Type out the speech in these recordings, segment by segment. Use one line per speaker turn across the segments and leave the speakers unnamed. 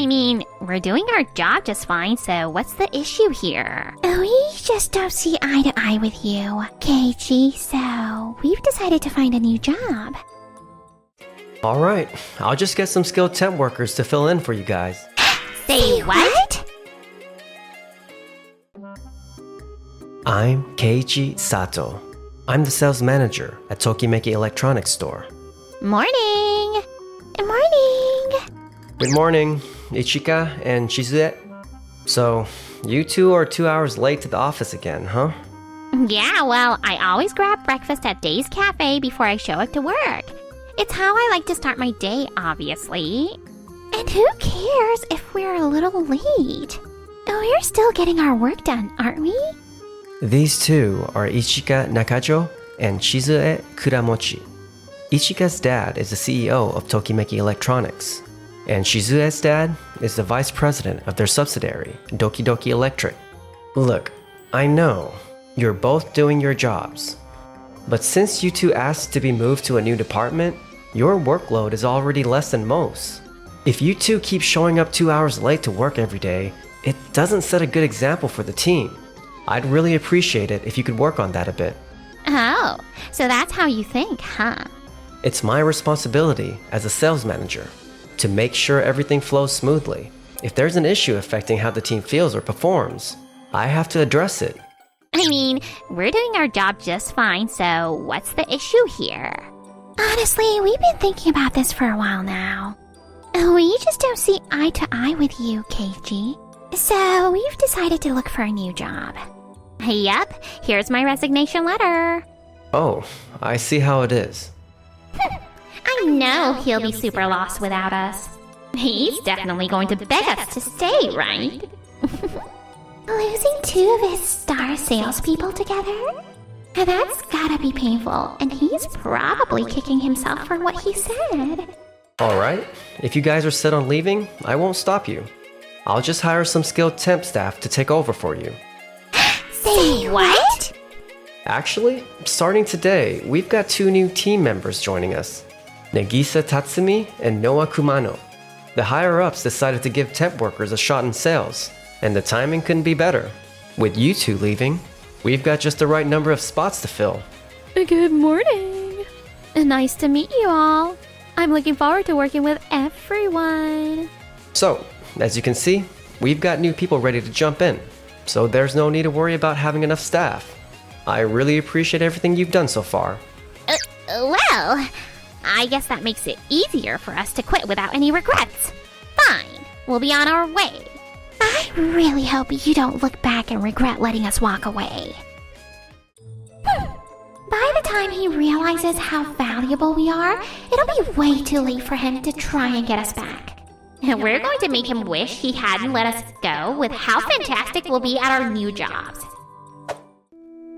I mean, we're doing our job just fine, so what's the issue here?
We just don't see eye to eye with you, Keiichi, so we've decided to find a new job.
Alright, I'll just get some skilled temp workers to fill in for you guys.
Say what?
I'm Keiichi Sato. I'm the sales manager at Tokimeki Electronics Store.
Morning!
Morning!
Good morning, Ichika and Chizue. So, you two are 2 hours late to the office again, huh?
Yeah, well, I always grab breakfast at Day's Cafe before I show up to work. It's how I like to start my day, obviously.
And who cares if we're a little late? We're still getting our work done, aren't we?
These two are Ichika Nakajo and Chizue Kuramochi. Ichika's dad is the CEO of Tokimeki Electronics, and Shizue's dad is the vice president of their subsidiary, Doki Doki Electric. Look, I know you're both doing your jobs, but since you two asked to be moved to a new department, your workload is already less than most. If you two keep showing up 2 hours late to work every day, it doesn't set a good example for the team. I'd really appreciate it if you could work on that a bit.
Oh, so that's how you think, huh?
It's my responsibility as a sales manager to make sure everything flows smoothly. If there's an issue affecting how the team feels or performs, I have to address it.
I mean, we're doing our job just fine, so what's the issue here?
Honestly, we've been thinking about this for a while now. We just don't see eye to eye with you, Keiichi. So we've decided to look for a new job.
Yep, here's my resignation letter.
Oh, I see how it is.
I know he'll be super lost without us. He's definitely going to beg us to stay, right?
Losing two of his star salespeople together? That's gotta be painful, and he's probably kicking himself for what he said.
Alright, if you guys are set on leaving, I won't stop you. I'll just hire some skilled temp staff to take over for you.
Say what?
Actually, starting today, we've got 2 new team members joining us. Nagisa Tatsumi and Noah Kumano. The higher-ups decided to give temp workers a shot in sales, and the timing couldn't be better. With you two leaving, we've got just the right number of spots to fill.
Good morning. Nice to meet you all. I'm looking forward to working with everyone.
So, as you can see, we've got new people ready to jump in, so there's no need to worry about having enough staff. I really appreciate everything you've done so far.
Well, I guess that makes it easier for us to quit without any regrets. Fine, we'll be on our way.
I really hope you don't look back and regret letting us walk away. By the time he realizes how valuable we are, it'll be way too late for him to try and get us back.
We're going to make him wish he hadn't let us go with how fantastic we'll be at our new jobs.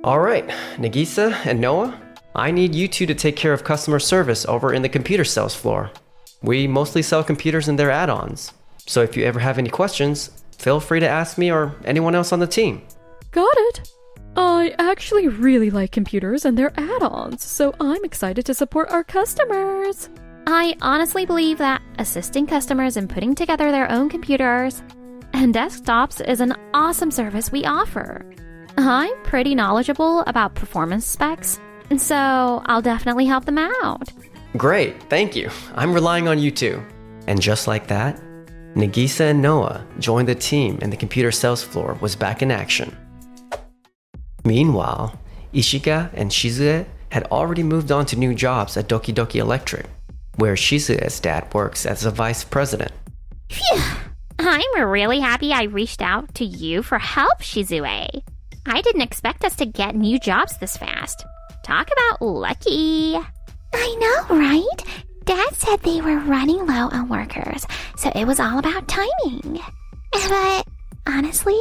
Alright, Nagisa and Noah, I need you two to take care of customer service over in the computer sales floor. We mostly sell computers and their add-ons, so if you ever have any questions, feel free to ask me or anyone else on the team.
Got it! I actually really like computers and their add-ons, so I'm excited to support our customers.
I honestly believe that assisting customers in putting together their own computers and desktops is an awesome service we offer. I'm pretty knowledgeable about performance specs, and so I'll definitely help them out.
Great, thank you. I'm relying on you two. And just like that, Nagisa and Noah joined the team and the computer sales floor was back in action. Meanwhile, Ishika and Shizue had already moved on to new jobs at Doki Doki Electric, where Shizue's dad works as a vice president.
Phew! I'm really happy I reached out to you for help, Shizue. I didn't expect us to get new jobs this fast. Talk about lucky.
I know, right? Dad said they were running low on workers, so it was all about timing. But honestly,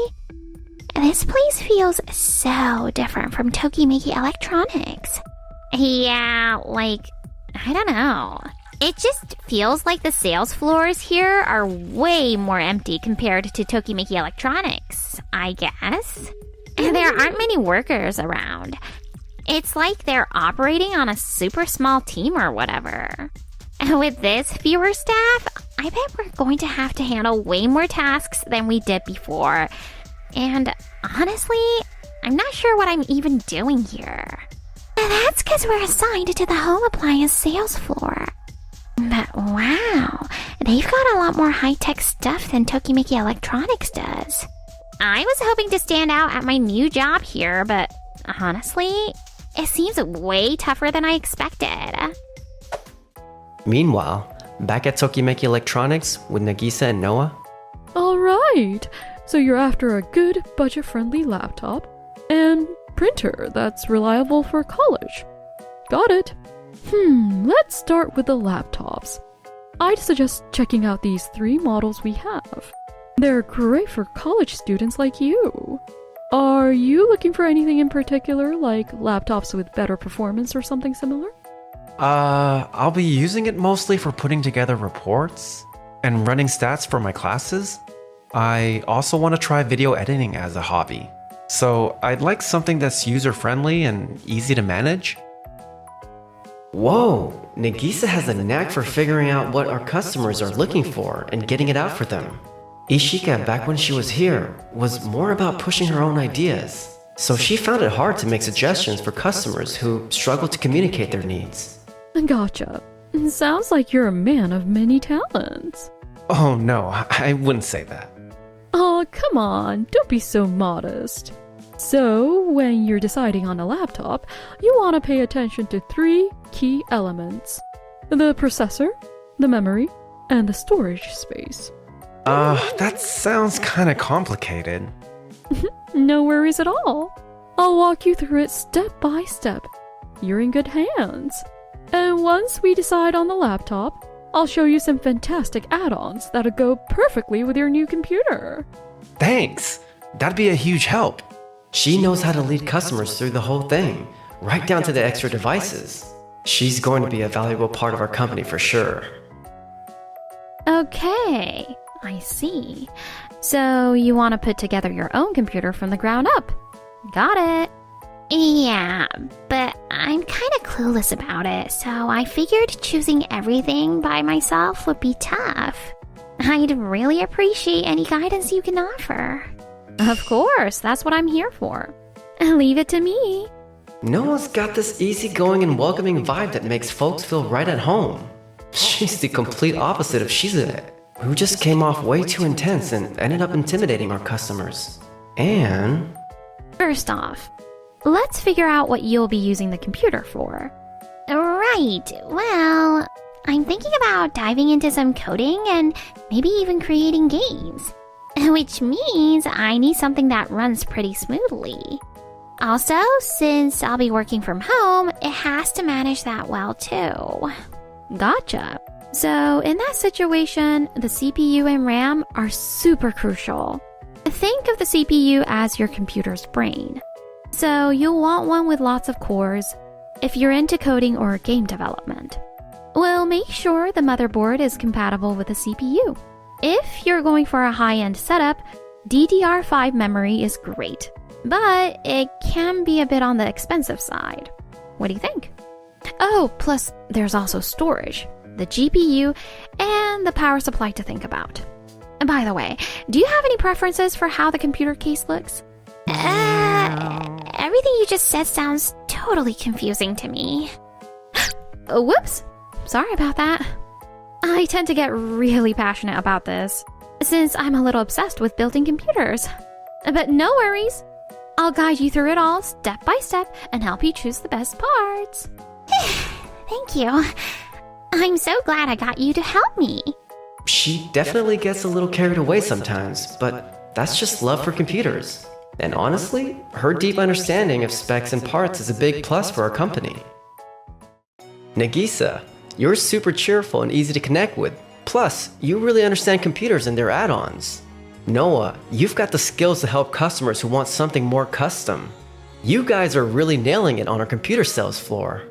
this place feels so different from Tokimeki Electronics.
Yeah, I don't know. It just feels like the sales floors here are way more empty compared to Tokimeki Electronics, I guess. And there aren't many workers around. It's like they're operating on a super small team or whatever.
With this fewer staff, I bet we're going to have to handle way more tasks than we did before. And honestly, I'm not sure what I'm even doing here. That's because we're assigned to the home appliance sales floor. But wow, they've got a lot more high-tech stuff than Tokimeki Electronics does. I was hoping to stand out at my new job here, but honestly, it seems way tougher than I expected.
Meanwhile, back at Tokimeki Electronics with Nagisa and Noah.
Alright, so you're after a good, budget-friendly laptop and printer that's reliable for college. Got it. Let's start with the laptops. I'd suggest checking out these 3 models we have. They're great for college students like you. Are you looking for anything in particular, like laptops with better performance or something similar?
I'll be using it mostly for putting together reports and running stats for my classes. I also want to try video editing as a hobby. So I'd like something that's user-friendly and easy to manage. Whoa, Nagisa has a knack for figuring out what our customers are looking for and getting it out for them. Ishika, back when she was here, was more about pushing her own ideas. So she found it hard to make suggestions for customers who struggle to communicate their needs.
Gotcha. Sounds like you're a man of many talents.
Oh no, I wouldn't say that.
Oh, come on, don't be so modest. So, when you're deciding on a laptop, you want to pay attention to 3 key elements. The processor, the memory, and the storage space.
That sounds kinda complicated.
No worries at all. I'll walk you through it step by step. You're in good hands. And once we decide on the laptop, I'll show you some fantastic add-ons that'll go perfectly with your new computer.
Thanks! That'd be a huge help. She knows how to lead customers through the whole thing, right down to the extra devices. She's going to be a valuable part of our company for sure.
Okay, I see. So you want to put together your own computer from the ground up. Got it.
Yeah, but I'm kind of clueless about it, so I figured choosing everything by myself would be tough. I'd really appreciate any guidance you can offer.
Of course, that's what I'm here for. Leave it to me.
Noah's got this easygoing and welcoming vibe that makes folks feel right at home. She's the complete opposite of Shizue, who just came off way too intense and ended up intimidating our customers. And...
First off, let's figure out what you'll be using the computer for.
Right, well, I'm thinking about diving into some coding and maybe even creating games. Which means I need something that runs pretty smoothly. Also, since I'll be working from home, it has to manage that well too.
Gotcha. So in that situation, the CPU and RAM are super crucial. Think of the CPU as your computer's brain. So you'll want one with lots of cores if you're into coding or game development. We'll make sure the motherboard is compatible with the CPU. If you're going for a high-end setup, DDR5 memory is great, but it can be a bit on the expensive side. What do you think? Oh, plus there's also storage, the GPU, and the power supply to think about. And by the way, do you have any preferences for how the computer case looks?
Everything you just said sounds totally confusing to me.
Whoops, sorry about that. I tend to get really passionate about this, since I'm a little obsessed with building computers. But no worries, I'll guide you through it all step by step and help you choose the best parts.
Thank you. I'm so glad I got you to help me.
she definitely gets a little carried away sometimes, but that's just love for computers. And honestly, her deep understanding of specs and parts is a big plus for our company. Nagisa, you're super cheerful and easy to connect with. Plus, you really understand computers and their add-ons. Noah, you've got the skills to help customers who want something more custom. You guys are really nailing it on our computer sales floor.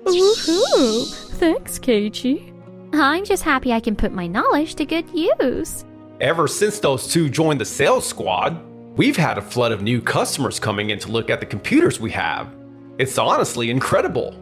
Woohoo! Thanks, Keiichi.
I'm just happy I can put my knowledge to good use.
Ever since those two joined the sales squad, we've had a flood of new customers coming in to look at the computers we have. It's honestly incredible.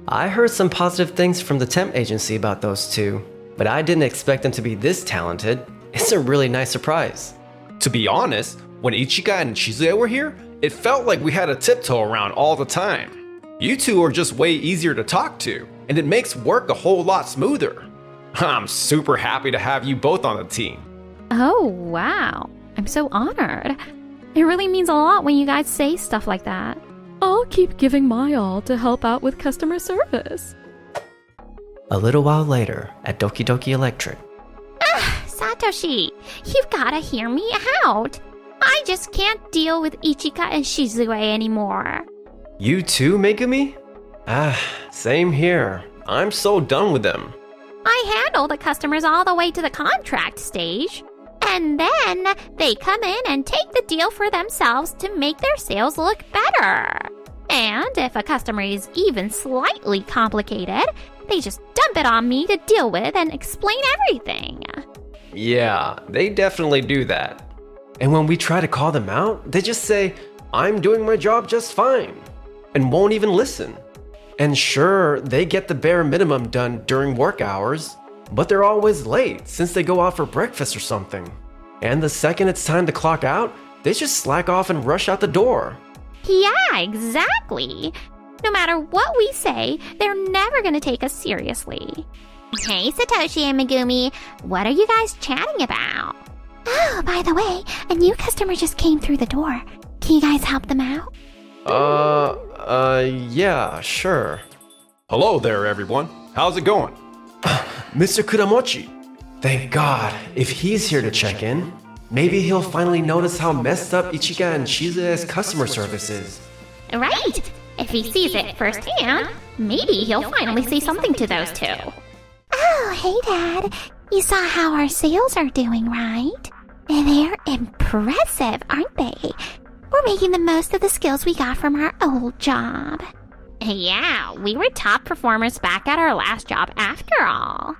I heard some positive things from the temp agency about those two, but I didn't expect them to be this talented. It's a really nice surprise.
To be honest, when Ichika and Chizue were here, it felt like we had a tiptoe around all the time. You two are just way easier to talk to, and it makes work a whole lot smoother. I'm super happy to have you both on the team.
Oh, wow. I'm so honored. It really means a lot when you guys say stuff like that.
I'll keep giving my all to help out with customer service.
A little while later, at Doki Doki Electric.
Satoshi, you've gotta hear me out. I just can't deal with Ichika and Shizue anymore.
You too, Megumi? Same here. I'm so done with them.
I handle the customers all the way to the contract stage. And then they come in and take the deal for themselves to make their sales look better. And if a customer is even slightly complicated, they just dump it on me to deal with and explain everything.
Yeah, they definitely do that. And when we try to call them out, they just say, I'm doing my job just fine, and won't even listen. And sure, they get the bare minimum done during work hours, but they're always late since they go out for breakfast or something. And the second it's time to clock out, they just slack off and rush out the door.
Yeah, exactly. No matter what we say, they're never gonna take us seriously. Hey, Satoshi and Megumi, what are you guys chatting about? Oh, by the way, a new customer just came through the door. Can you guys help them out?
Yeah, sure.
Hello there, everyone. How's it going?
Mr. Kuramochi. Thank God, if he's here to check in, maybe he'll finally notice how messed up Ichika and Shizue's customer service is.
Right. If he sees it firsthand, maybe he'll finally say something to those two. Oh, hey, Dad. You saw how our sales are doing, right? They're impressive, aren't they? We're making the most of the skills we got from our old job. Yeah, we were top performers back at our last job after all.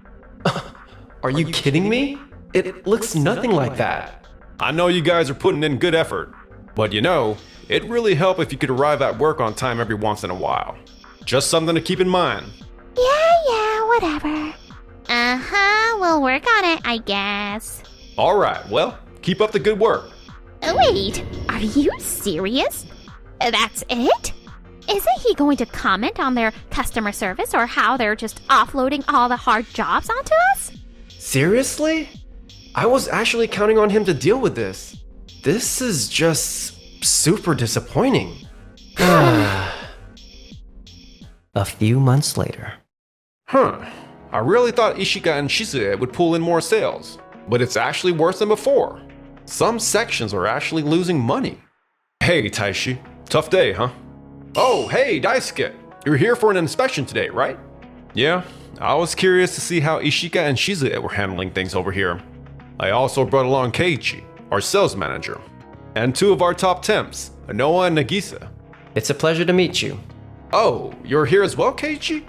Are you kidding me? It looks nothing like that.
I know you guys are putting in good effort, but you know, it'd really help if you could arrive at work on time every once in a while. Just something to keep in mind.
Yeah, whatever. We'll work on it, I guess.
Alright, well, keep up the good work.
Wait, are you serious? That's it? Isn't he going to comment on their customer service or how they're just offloading all the hard jobs onto us?
Seriously? I was actually counting on him to deal with this. This is just super disappointing. A few months later.
I really thought Ishika and Shizue would pull in more sales, but it's actually worse than before. Some sections are actually losing money. Hey, Taishi. Tough day, huh? Oh, hey, Daisuke. You're here for an inspection today, right? Yeah, I was curious to see how Ishika and Shizue were handling things over here. I also brought along Keiichi, our sales manager, and two of our top temps, Noah and Nagisa.
It's a pleasure to meet you.
Oh, you're here as well, Keiichi?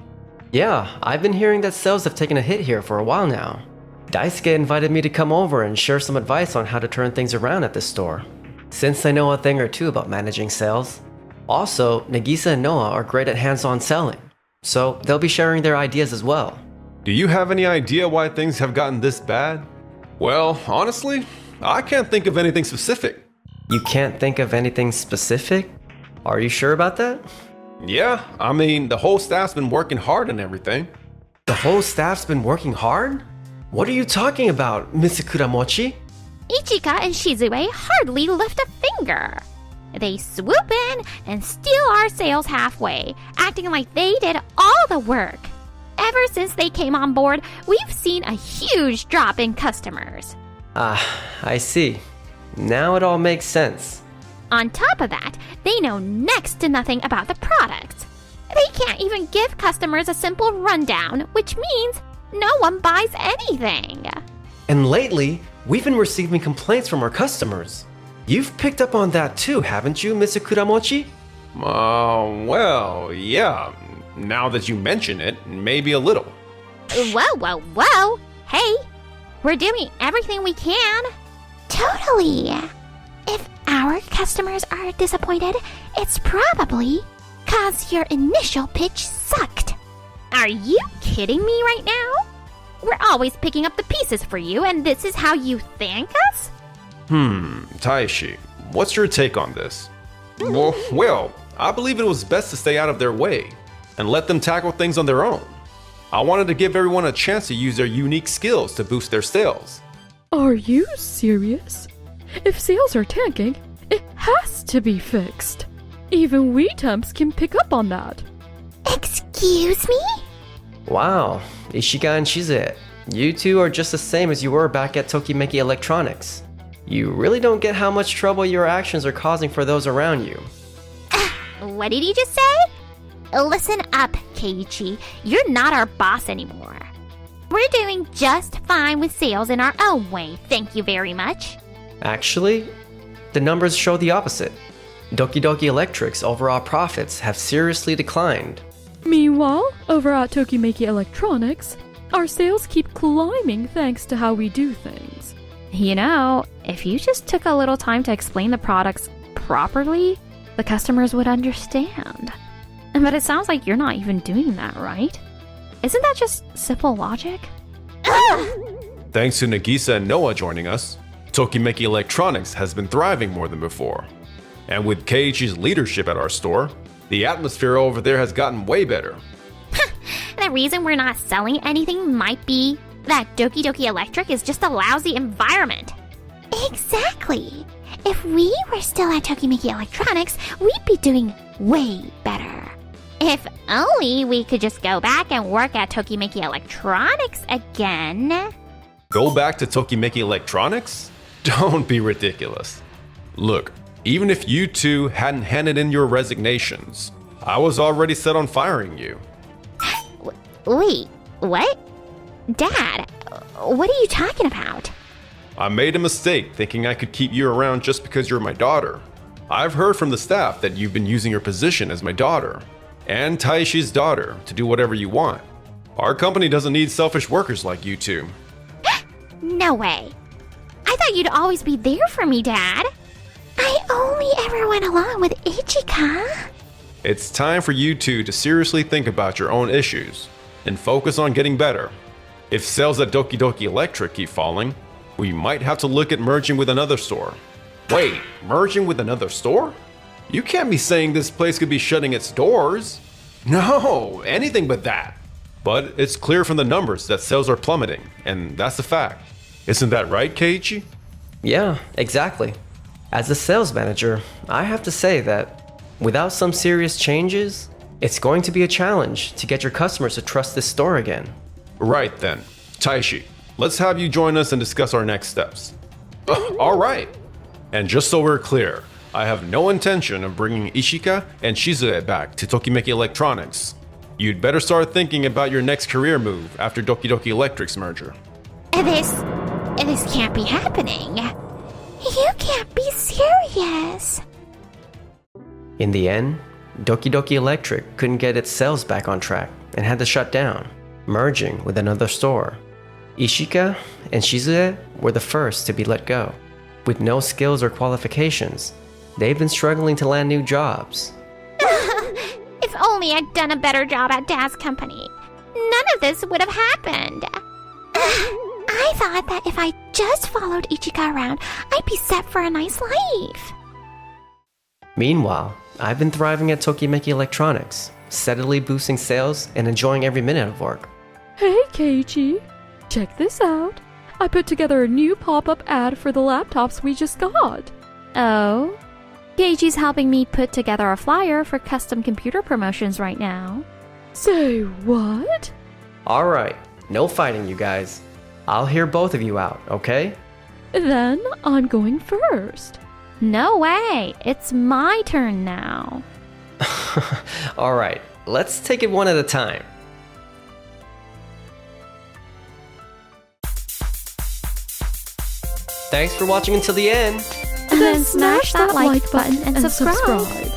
Yeah, I've been hearing that sales have taken a hit here for a while now. Daisuke invited me to come over and share some advice on how to turn things around at this store, since I know a thing or two about managing sales. Also, Nagisa and Noah are great at hands-on selling, so they'll be sharing their ideas as well.
Do you have any idea why things have gotten this bad? Well, honestly, I can't think of anything specific.
You can't think of anything specific? Are you sure about that?
Yeah, I mean, the whole staff's been working hard and everything.
The whole staff's been working hard? What are you talking about, Mr. Kuramochi?
Ichika and Shizue hardly lift a finger. They swoop in and steal our sales halfway, acting like they did all the work. Ever since they came on board, we've seen a huge drop in customers.
I see. Now it all makes sense.
On top of that, they know next to nothing about the products. They can't even give customers a simple rundown, which means no one buys anything.
And lately, we've been receiving complaints from our customers. You've picked up on that too, haven't you, Mr. Kuramochi?
Well, yeah. Now that you mention it, maybe a little.
Whoa. Hey, we're doing everything we can. Totally. If our customers are disappointed, it's probably 'cause your initial pitch sucked.
Are you kidding me right now? We're always picking up the pieces for you, and this is how you thank us?
Taishi, what's your take on this? Well, I believe it was best to stay out of their way and let them tackle things on their own. I wanted to give everyone a chance to use their unique skills to boost their sales.
Are you serious? If sales are tanking, it has to be fixed. Even we temps can pick up on that.
Excuse me?
Wow, Ishika and Shizue, you two are just the same as you were back at Tokimeki Electronics. You really don't get how much trouble your actions are causing for those around you.
What did he just say?
Listen up, Keiichi. You're not our boss anymore.
We're doing just fine with sales in our own way, thank you very much.
Actually, the numbers show the opposite. Doki Doki Electric's overall profits have seriously declined.
Meanwhile, over at Tokimeki Electronics, our sales keep climbing thanks to how we do things.
You know, if you just took a little time to explain the products properly, the customers would understand. But it sounds like you're not even doing that, right? Isn't that just simple logic?
Thanks to Nagisa and Noah joining us, Tokimeki Electronics has been thriving more than before. And with Keiichi's leadership at our store, the atmosphere over there has gotten way better.
The reason we're not selling anything might be that Doki Doki Electric is just a lousy environment.
Exactly. If we were still at Tokimeki Electronics, we'd be doing way better.
If only we could just go back and work at Tokimeki Electronics again.
Go back to Tokimeki Electronics? Don't be ridiculous. Look, even if you two hadn't handed in your resignations, I was already set on firing you.
Wait, what? Dad, what are you talking about?
I made a mistake thinking I could keep you around just because you're my daughter. I've heard from the staff that you've been using your position as my daughter and Taishi's daughter to do whatever you want. Our company doesn't need selfish workers like you two.
No way. I thought you'd always be there for me, Dad.
I only ever went along with Ichika.
It's time for you two to seriously think about your own issues and focus on getting better. If sales at Doki Doki Electric keep falling, we might have to look at merging with another store. Wait, merging with another store? You can't be saying this place could be shutting its doors. No, anything but that. But it's clear from the numbers that sales are plummeting, and that's a fact. Isn't that right, Keiichi?
Yeah, exactly. As a sales manager, I have to say that without some serious changes, it's going to be a challenge to get your customers to trust this store again.
Right then. Taishi, let's have you join us and discuss our next steps. All right. And just so we're clear, I have no intention of bringing Ishika and Shizue back to Tokimeki Electronics. You'd better start thinking about your next career move after Doki Doki Electric's merger.
This can't be happening. You can't be serious.
In the end, Doki Doki Electric couldn't get its sales back on track and had to shut down, merging with another store. Ishika and Shizue were the first to be let go. With no skills or qualifications, they've been struggling to land new jobs.
If only I'd done a better job at Dad's company, none of this would have happened.
I thought that if I just followed Ichika around, I'd be set for a nice life.
Meanwhile, I've been thriving at Tokimeki Electronics, steadily boosting sales and enjoying every minute of work.
Hey, Keiichi, check this out. I put together a new pop-up ad for the laptops we just got.
Oh? Geiji's helping me put together a flyer for custom computer promotions right now.
Say what?
Alright, no fighting, you guys. I'll hear both of you out, okay?
Then I'm going first.
No way, it's my turn now.
Alright, let's take it one at a time. Thanks for watching until the end.
And then smash that like button and subscribe.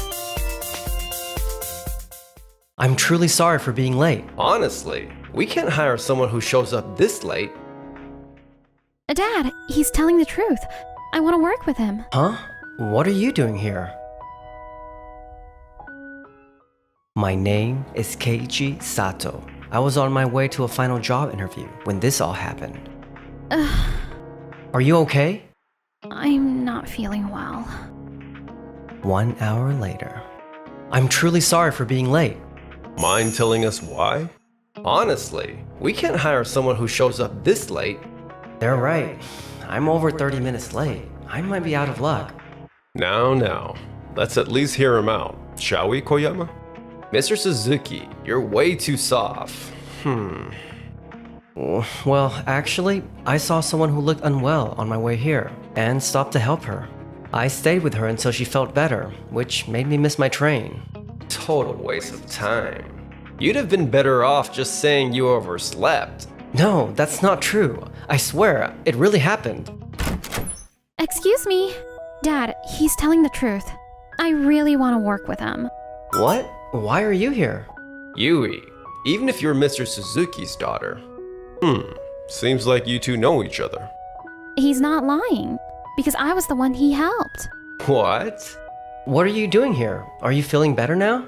I'm truly sorry for being late. Honestly, we can't hire someone who shows up this late.
Dad, he's telling the truth. I want to work with him.
Huh? What are you doing here? My name is Keiichi Sato. I was on my way to a final job interview when this all happened. Are you okay?
I'm not feeling well.
1 hour later. I'm truly sorry for being late.
Mind telling us why? Honestly, we can't hire someone who shows up this late.
They're right. I'm over 30 minutes late. I might be out of luck.
Now, let's at least hear him out, shall we, Koyama? Mr. Suzuki, you're way too soft.
Well, actually, I saw someone who looked unwell on my way here and stopped to help her. I stayed with her until she felt better, which made me miss my train.
Total waste of time. You'd have been better off just saying you overslept.
No, that's not true. I swear, it really happened.
Excuse me. Dad, he's telling the truth. I really want to work with him.
What? Why are you here?
Yui, even if you're Mr. Suzuki's daughter. Seems like you two know each other.
He's not lying, because I was the one he helped.
What?
What are you doing here? Are you feeling better now?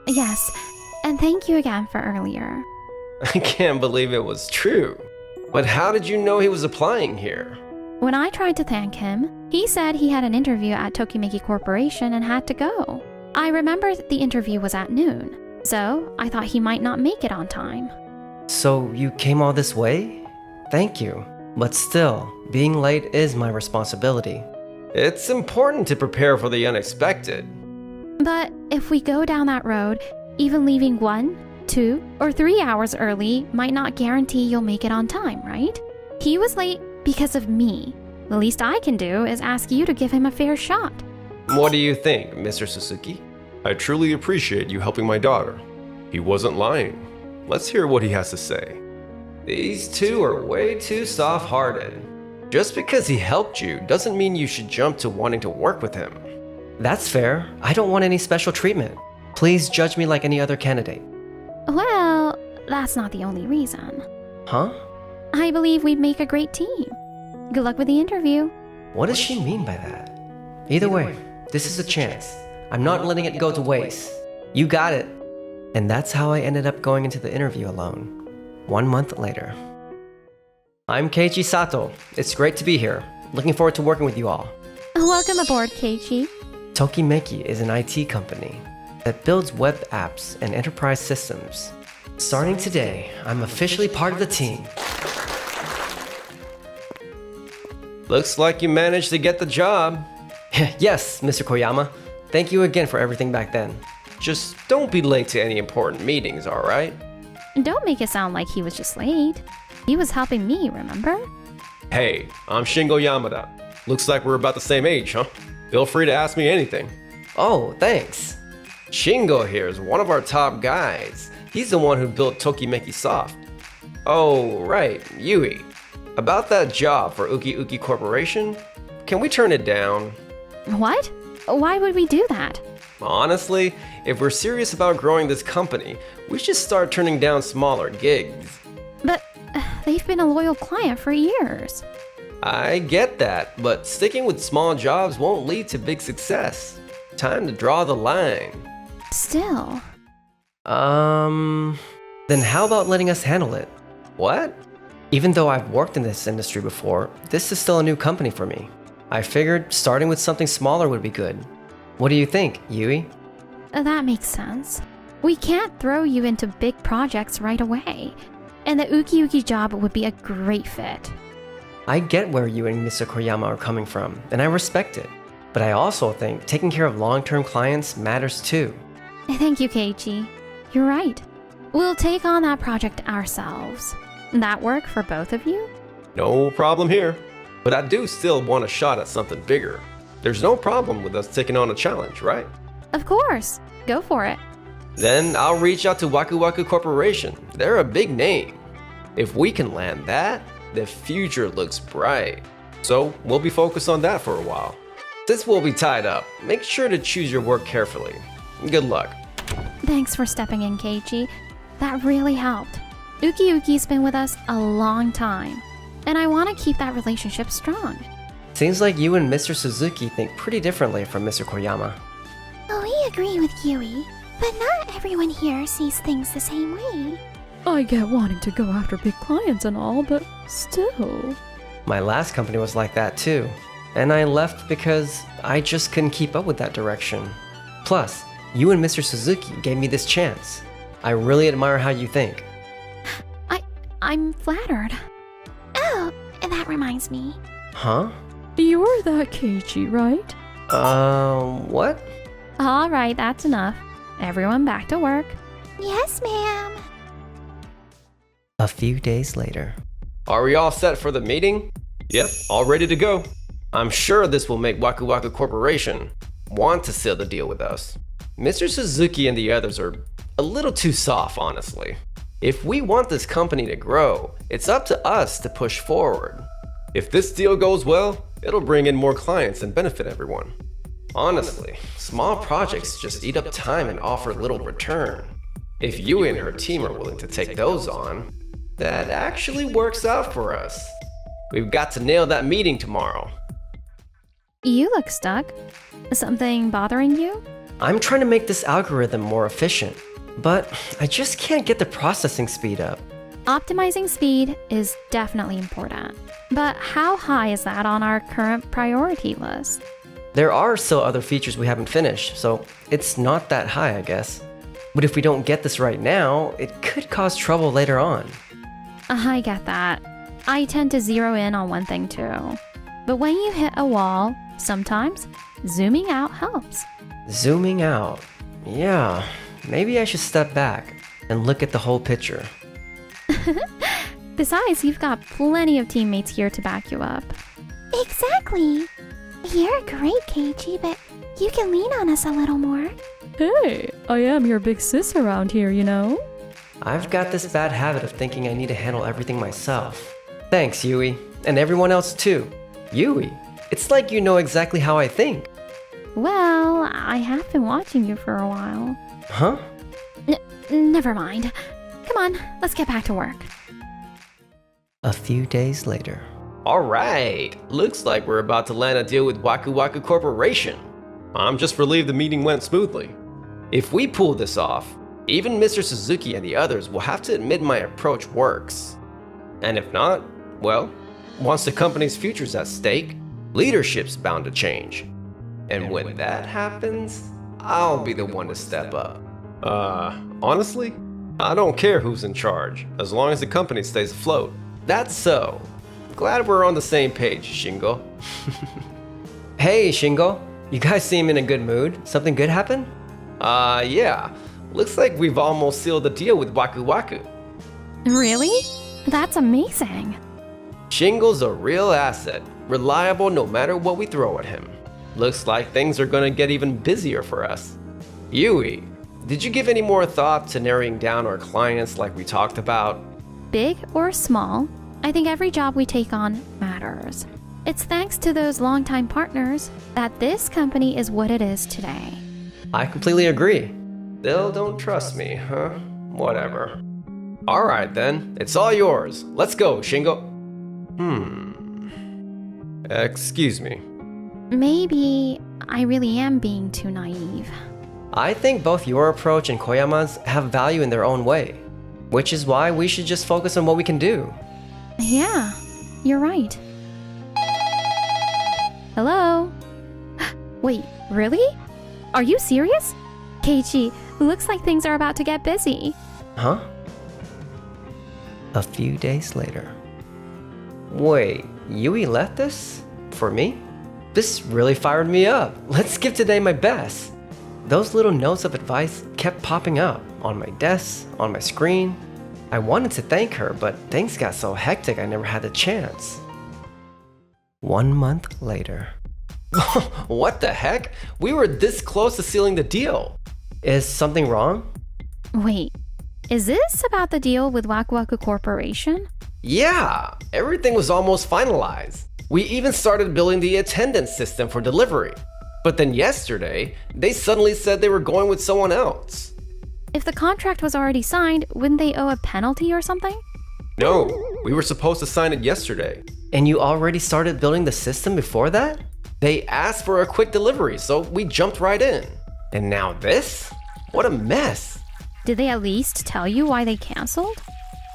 Yes, and thank you again for earlier.
I can't believe it was true. But how did you know he was applying here?
When I tried to thank him, he said he had an interview at Tokimeki Corporation and had to go. I remember the interview was at noon, so I thought he might not make it on time.
So you came all this way? Thank you. But still, being late is my responsibility.
It's important to prepare for the unexpected.
But if we go down that road, even leaving 1, 2, or 3 hours early might not guarantee you'll make it on time, right? He was late because of me. The least I can do is ask you to give him a fair shot.
What do you think, Mr. Suzuki? I truly appreciate you helping my daughter. He wasn't lying. Let's hear what he has to say. These two are way too soft-hearted. Just because he helped you doesn't mean you should jump to wanting to work with him.
That's fair. I don't want any special treatment. Please judge me like any other candidate.
Well, that's not the only reason.
Huh?
I believe we'd make a great team. Good luck with the interview.
What does she mean by that? Either way, this is a chance. I'm not letting it go to waste. You got it. And that's how I ended up going into the interview alone. 1 month later. I'm Keiichi Sato. It's great to be here. Looking forward to working with you all.
Welcome aboard, Keiichi.
Tokimeki is an IT company that builds web apps and enterprise systems. Starting today, I'm officially part of the team.
Looks like you managed to get the job.
Yes, Mr. Koyama. Thank you again for everything back then.
Just don't be late to any important meetings, alright?
Don't make it sound like he was just late. He was helping me, remember?
Hey, I'm Shingo Yamada. Looks like we're about the same age, huh? Feel free to ask me anything.
Oh, thanks.
Shingo here is one of our top guys. He's the one who built Tokimeki Soft. Oh, right, Yui. About that job for Uki Uki Corporation, can we turn it down?
What? Why would we do that?
Honestly, if we're serious about growing this company, we should start turning down smaller gigs.
But they've been a loyal client for years.
I get that, but sticking with small jobs won't lead to big success. Time to draw the line.
Still.
Then how about letting us handle it?
What?
Even though I've worked in this industry before, this is still a new company for me. I figured starting with something smaller would be good. What do you think, Yui?
That makes sense. We can't throw you into big projects right away. And the Uki Uki job would be a great fit.
I get where you and Mr. Koyama are coming from, and I respect it. But I also think taking care of long-term clients matters too.
Thank you, Keiichi. You're right. We'll take on that project ourselves. That work for both of you?
No problem here. But I do still want a shot at something bigger. There's no problem with us taking on a challenge, right?
Of course. Go for it.
Then I'll reach out to Waku Waku Corporation. They're a big name. If we can land that, the future looks bright. So we'll be focused on that for a while. Since we'll be tied up, make sure to choose your work carefully. Good luck.
Thanks for stepping in, Keiichi. That really helped. Uki Uki's been with us a long time, and I want to keep that relationship strong.
Seems like you and Mr. Suzuki think pretty differently from Mr. Koyama.
We agree with Yui, but not everyone here sees things the same way.
I get wanting to go after big clients and all, but still.
My last company was like that too, and I left because I just couldn't keep up with that direction. Plus, you and Mr. Suzuki gave me this chance. I really admire how you think.
I'm flattered.
Oh, that reminds me.
Huh?
You're that Keiichi, right?
What?
All right, that's enough. Everyone back to work.
Yes, ma'am.
A few days later.
Are we all set for the meeting? Yep, all ready to go. I'm sure this will make Waku Waku Corporation want to seal the deal with us. Mr. Suzuki and the others are a little too soft, honestly. If we want this company to grow, it's up to us to push forward. If this deal goes well, it'll bring in more clients and benefit everyone. Honestly, small projects just eat up time and offer little return. If Yui and her team are willing to take those on, that actually works out for us. We've got to nail that meeting tomorrow.
You look stuck. Something bothering you?
I'm trying to make this algorithm more efficient, but I just can't get the processing speed up.
Optimizing speed is definitely important. But how high is that on our current priority list?
There are still other features we haven't finished, so it's not that high, I guess. But if we don't get this right now, it could cause trouble later on.
I get that. I tend to zero in on one thing too. But when you hit a wall, sometimes zooming out helps.
Zooming out. Yeah, maybe I should step back and look at the whole picture.
Besides, you've got plenty of teammates here to back you up.
Exactly. You're great, Keiichi, but you can lean on us a little more.
Hey, I am your big sis around here, you know?
I've got this bad habit of thinking I need to handle everything myself. Thanks, Yui. And everyone else too. Yui, it's like you know exactly how I think.
Well, I have been watching you for a while.
Huh?
Never mind. Come on, let's get back to work.
A few days later.
Alright, looks like we're about to land a deal with Waku Waku Corporation. I'm just relieved the meeting went smoothly. If we pull this off, even Mr. Suzuki and the others will have to admit my approach works. And if not, well, once the company's future's at stake, leadership's bound to change. And when that happens, I'll be the one to step up. Honestly, I don't care who's in charge, as long as the company stays afloat. That's so. Glad we're on the same page, Shingo.
Hey, Shingo. You guys seem in a good mood. Something good happened?
Yeah. Looks like we've almost sealed the deal with Waku Waku.
Really? That's amazing.
Shingo's a real asset, reliable no matter what we throw at him. Looks like things are gonna get even busier for us. Yui, did you give any more thought to narrowing down our clients like we talked about?
Big or small, I think every job we take on matters. It's thanks to those longtime partners that this company is what it is today.
I completely agree.
Still don't trust me, huh? Whatever. Alright then, it's all yours. Let's go, Shingo. Excuse me.
Maybe I really am being too naive.
I think both your approach and Koyama's have value in their own way, which is why we should just focus on what we can do.
Yeah, you're right. Hello? Wait, really? Are you serious? Keiichi, looks like things are about to get busy.
Huh? A few days later. Wait, Yui left this? For me? This really fired me up. Let's give today my best. Those little notes of advice kept popping up on my desk, on my screen. I wanted to thank her, but things got so hectic I never had the chance. 1 month later.
What the heck? We were this close to sealing the deal.
Is something wrong?
Wait, is this about the deal with Waku Waku Corporation?
Yeah, everything was almost finalized. We even started building the attendance system for delivery. But then yesterday, they suddenly said they were going with someone else.
If the contract was already signed, wouldn't they owe a penalty or something?
No, we were supposed to sign it yesterday.
And you already started building the system before that?
They asked for a quick delivery, so we jumped right in. And now this? What a mess.
Did they at least tell you why they canceled?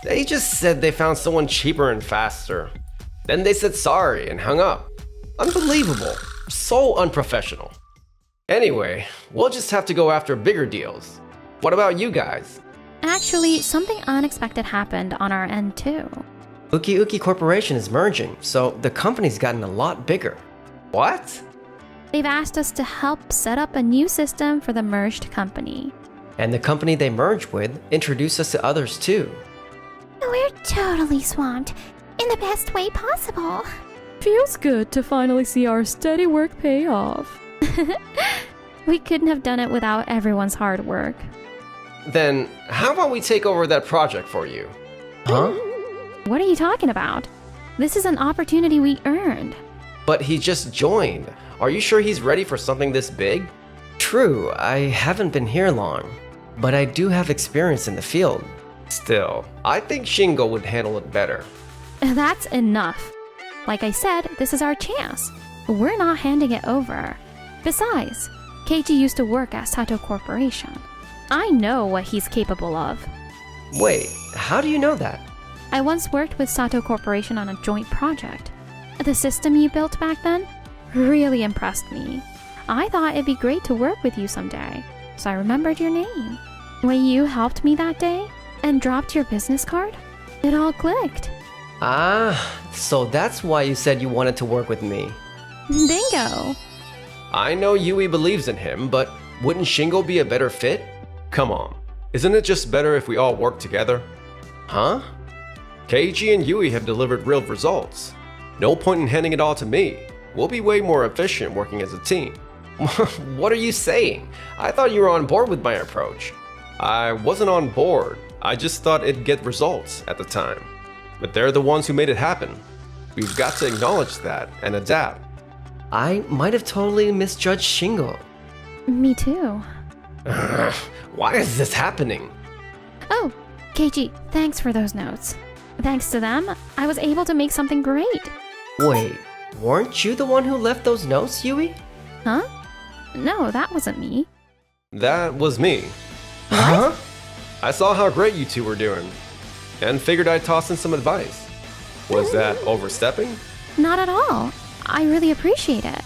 They just said they found someone cheaper and faster. Then they said sorry and hung up. Unbelievable. So unprofessional. Anyway, we'll just have to go after bigger deals. What about you guys?
Actually, something unexpected happened on our end too.
Uki Uki Corporation is merging, so the company's gotten a lot bigger.
What?
They've asked us to help set up a new system for the merged company.
And the company they merged with introduced us to others too.
We're totally swamped in the best way possible.
Feels good to finally see our steady work pay off.
We couldn't have done it without everyone's hard work.
Then how about we take over that project for you?
Huh?
What are you talking about? This is an opportunity we earned.
But he just joined. Are you sure he's ready for something this big?
True, I haven't been here long, but I do have experience in the field.
Still, I think Shingo would handle it better.
That's enough. Like I said, this is our chance. We're not handing it over. Besides, Keiichi used to work at Sato Corporation. I know what he's capable of.
Wait, how do you know that?
I once worked with Sato Corporation on a joint project. The system you built back then really impressed me. I thought it'd be great to work with you someday, so I remembered your name. When you helped me that day and dropped your business card, it all clicked.
Ah, so that's why you said you wanted to work with me.
Bingo!
I know Yui believes in him, but wouldn't Shingo be a better fit? Come on, isn't it just better if we all work together? Huh? Keiichi and Yui have delivered real results. No point in handing it all to me. We'll be way more efficient working as a team. What are you saying? I thought you were on board with my approach. I wasn't on board. I just thought it'd get results at the time. But they're the ones who made it happen. We've got to acknowledge that and adapt.
I might have totally misjudged Shingo.
Me too.
Why is this happening?
Oh, Keiichi, thanks for those notes. Thanks to them, I was able to make something great.
Wait, weren't you the one who left those notes, Yui?
Huh? No, that wasn't me.
That was me.
Huh?
I saw how great you two were doing and figured I'd toss in some advice. Was that overstepping?
Not at all. I really appreciate it.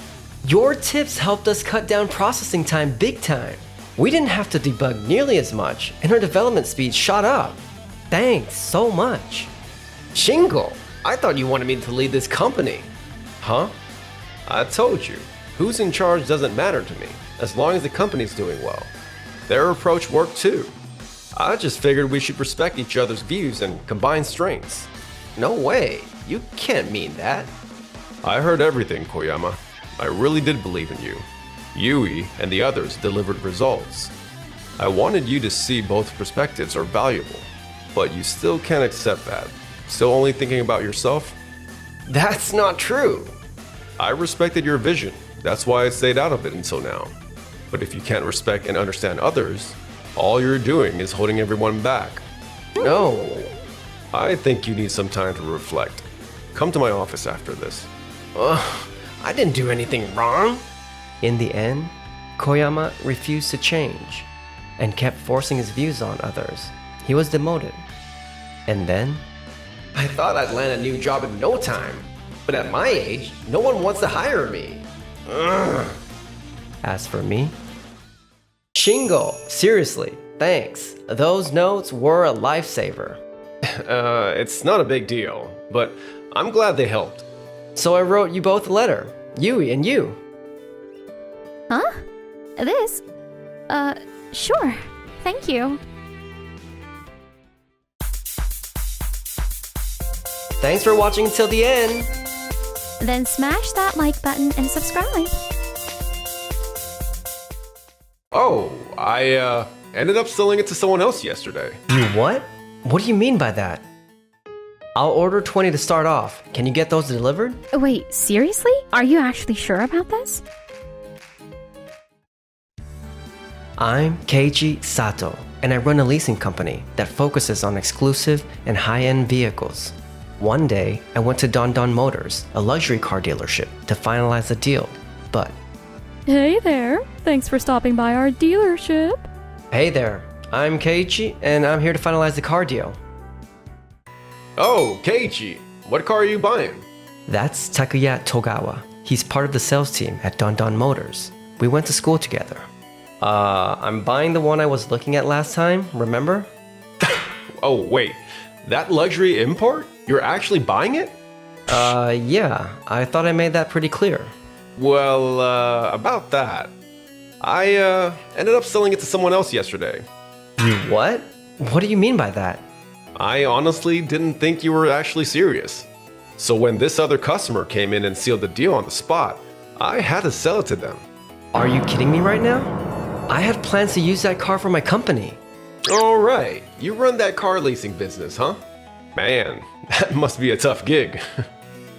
Your tips helped us cut down processing time big time. We didn't have to debug nearly as much, and our development speed shot up. Thanks so much.
Shingo, I thought you wanted me to lead this company. Huh? I told you, who's in charge doesn't matter to me, as long as the company's doing well. Their approach worked too. I just figured we should respect each other's views and combine strengths. No way, you can't mean that. I heard everything, Koyama. I really did believe in you. Yui and the others delivered results. I wanted you to see both perspectives are valuable, but you still can't accept that. Still only thinking about yourself? That's not true. I respected your vision. That's why I stayed out of it until now. But if you can't respect and understand others, all you're doing is holding everyone back. No. I think you need some time to reflect. Come to my office after this. I didn't do anything wrong.
In the end, Koyama refused to change and kept forcing his views on others. He was demoted. And then,
I thought I'd land a new job in no time. But at my age, no one wants to hire me. Ugh.
as for me, Shingo, seriously, thanks. Those notes were a lifesaver.
It's not a big deal, but I'm glad they helped.
So I wrote you both a letter, Yui and you.
Huh? This? Sure. Thank you.
Thanks for watching until the end.
Then smash that like button and subscribe.
Oh, I ended up selling it to someone else yesterday.
You what? What do you mean by that? I'll order 20 to start off. Can you get those delivered?
Wait, seriously? Are you actually sure about this?
I'm Keiichi Sato, and I run a leasing company that focuses on exclusive and high-end vehicles. One day, I went to Don Don Motors, a luxury car dealership, to finalize a deal, but...
Hey there, thanks for stopping by our dealership.
Hey there, I'm Keiichi, and I'm here to finalize the car deal.
Oh, Keiichi, what car are you buying?
That's Takuya Togawa. He's part of the sales team at Don Don Motors. We went to school together. I'm buying the one I was looking at last time, remember?
Oh, wait, that luxury import? You're actually buying it?
Yeah, I thought I made that pretty clear.
Well, about that. I ended up selling it to someone else yesterday.
You what? What do you mean by that?
I honestly didn't think you were actually serious. So when this other customer came in and sealed the deal on the spot, I had to sell it to them.
Are you kidding me right now? I had plans to use that car for my company.
All right, you run that car leasing business, huh? Man, that must be a tough gig.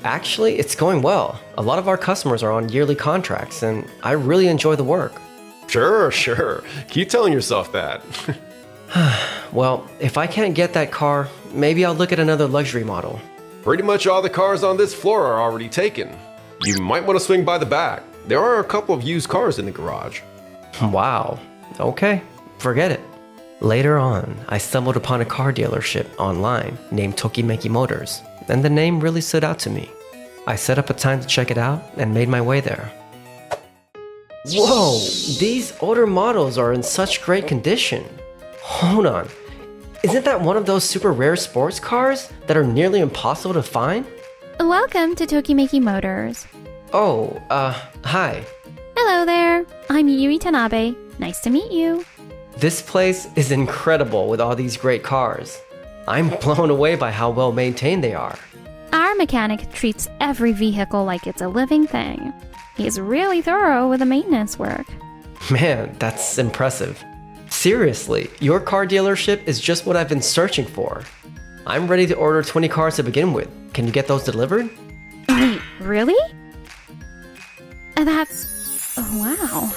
Actually, it's going well. A lot of our customers are on yearly contracts, and I really enjoy the work.
Sure. Keep telling yourself that.
Well, if I can't get that car, maybe I'll look at another luxury model.
Pretty much all the cars on this floor are already taken. You might want to swing by the back. There are a couple of used cars in the garage.
Wow. Okay, forget it. Later on, I stumbled upon a car dealership online named Tokimeki Motors, and the name really stood out to me. I set up a time to check it out and made my way there. Whoa, these older models are in such great condition. Hold on, isn't that one of those super rare sports cars that are nearly impossible to find?
Welcome to Tokimeki Motors.
Oh, hi.
Hello there. I'm Yui Tanabe. Nice to meet you.
This place is incredible with all these great cars. I'm blown away by how well maintained they are.
Our mechanic treats every vehicle like it's a living thing. He's really thorough with the maintenance work.
Man, that's impressive. Seriously, your car dealership is just what I've been searching for. I'm ready to order 20 cars to begin with. Can you get those delivered?
Wait, really? That's... wow.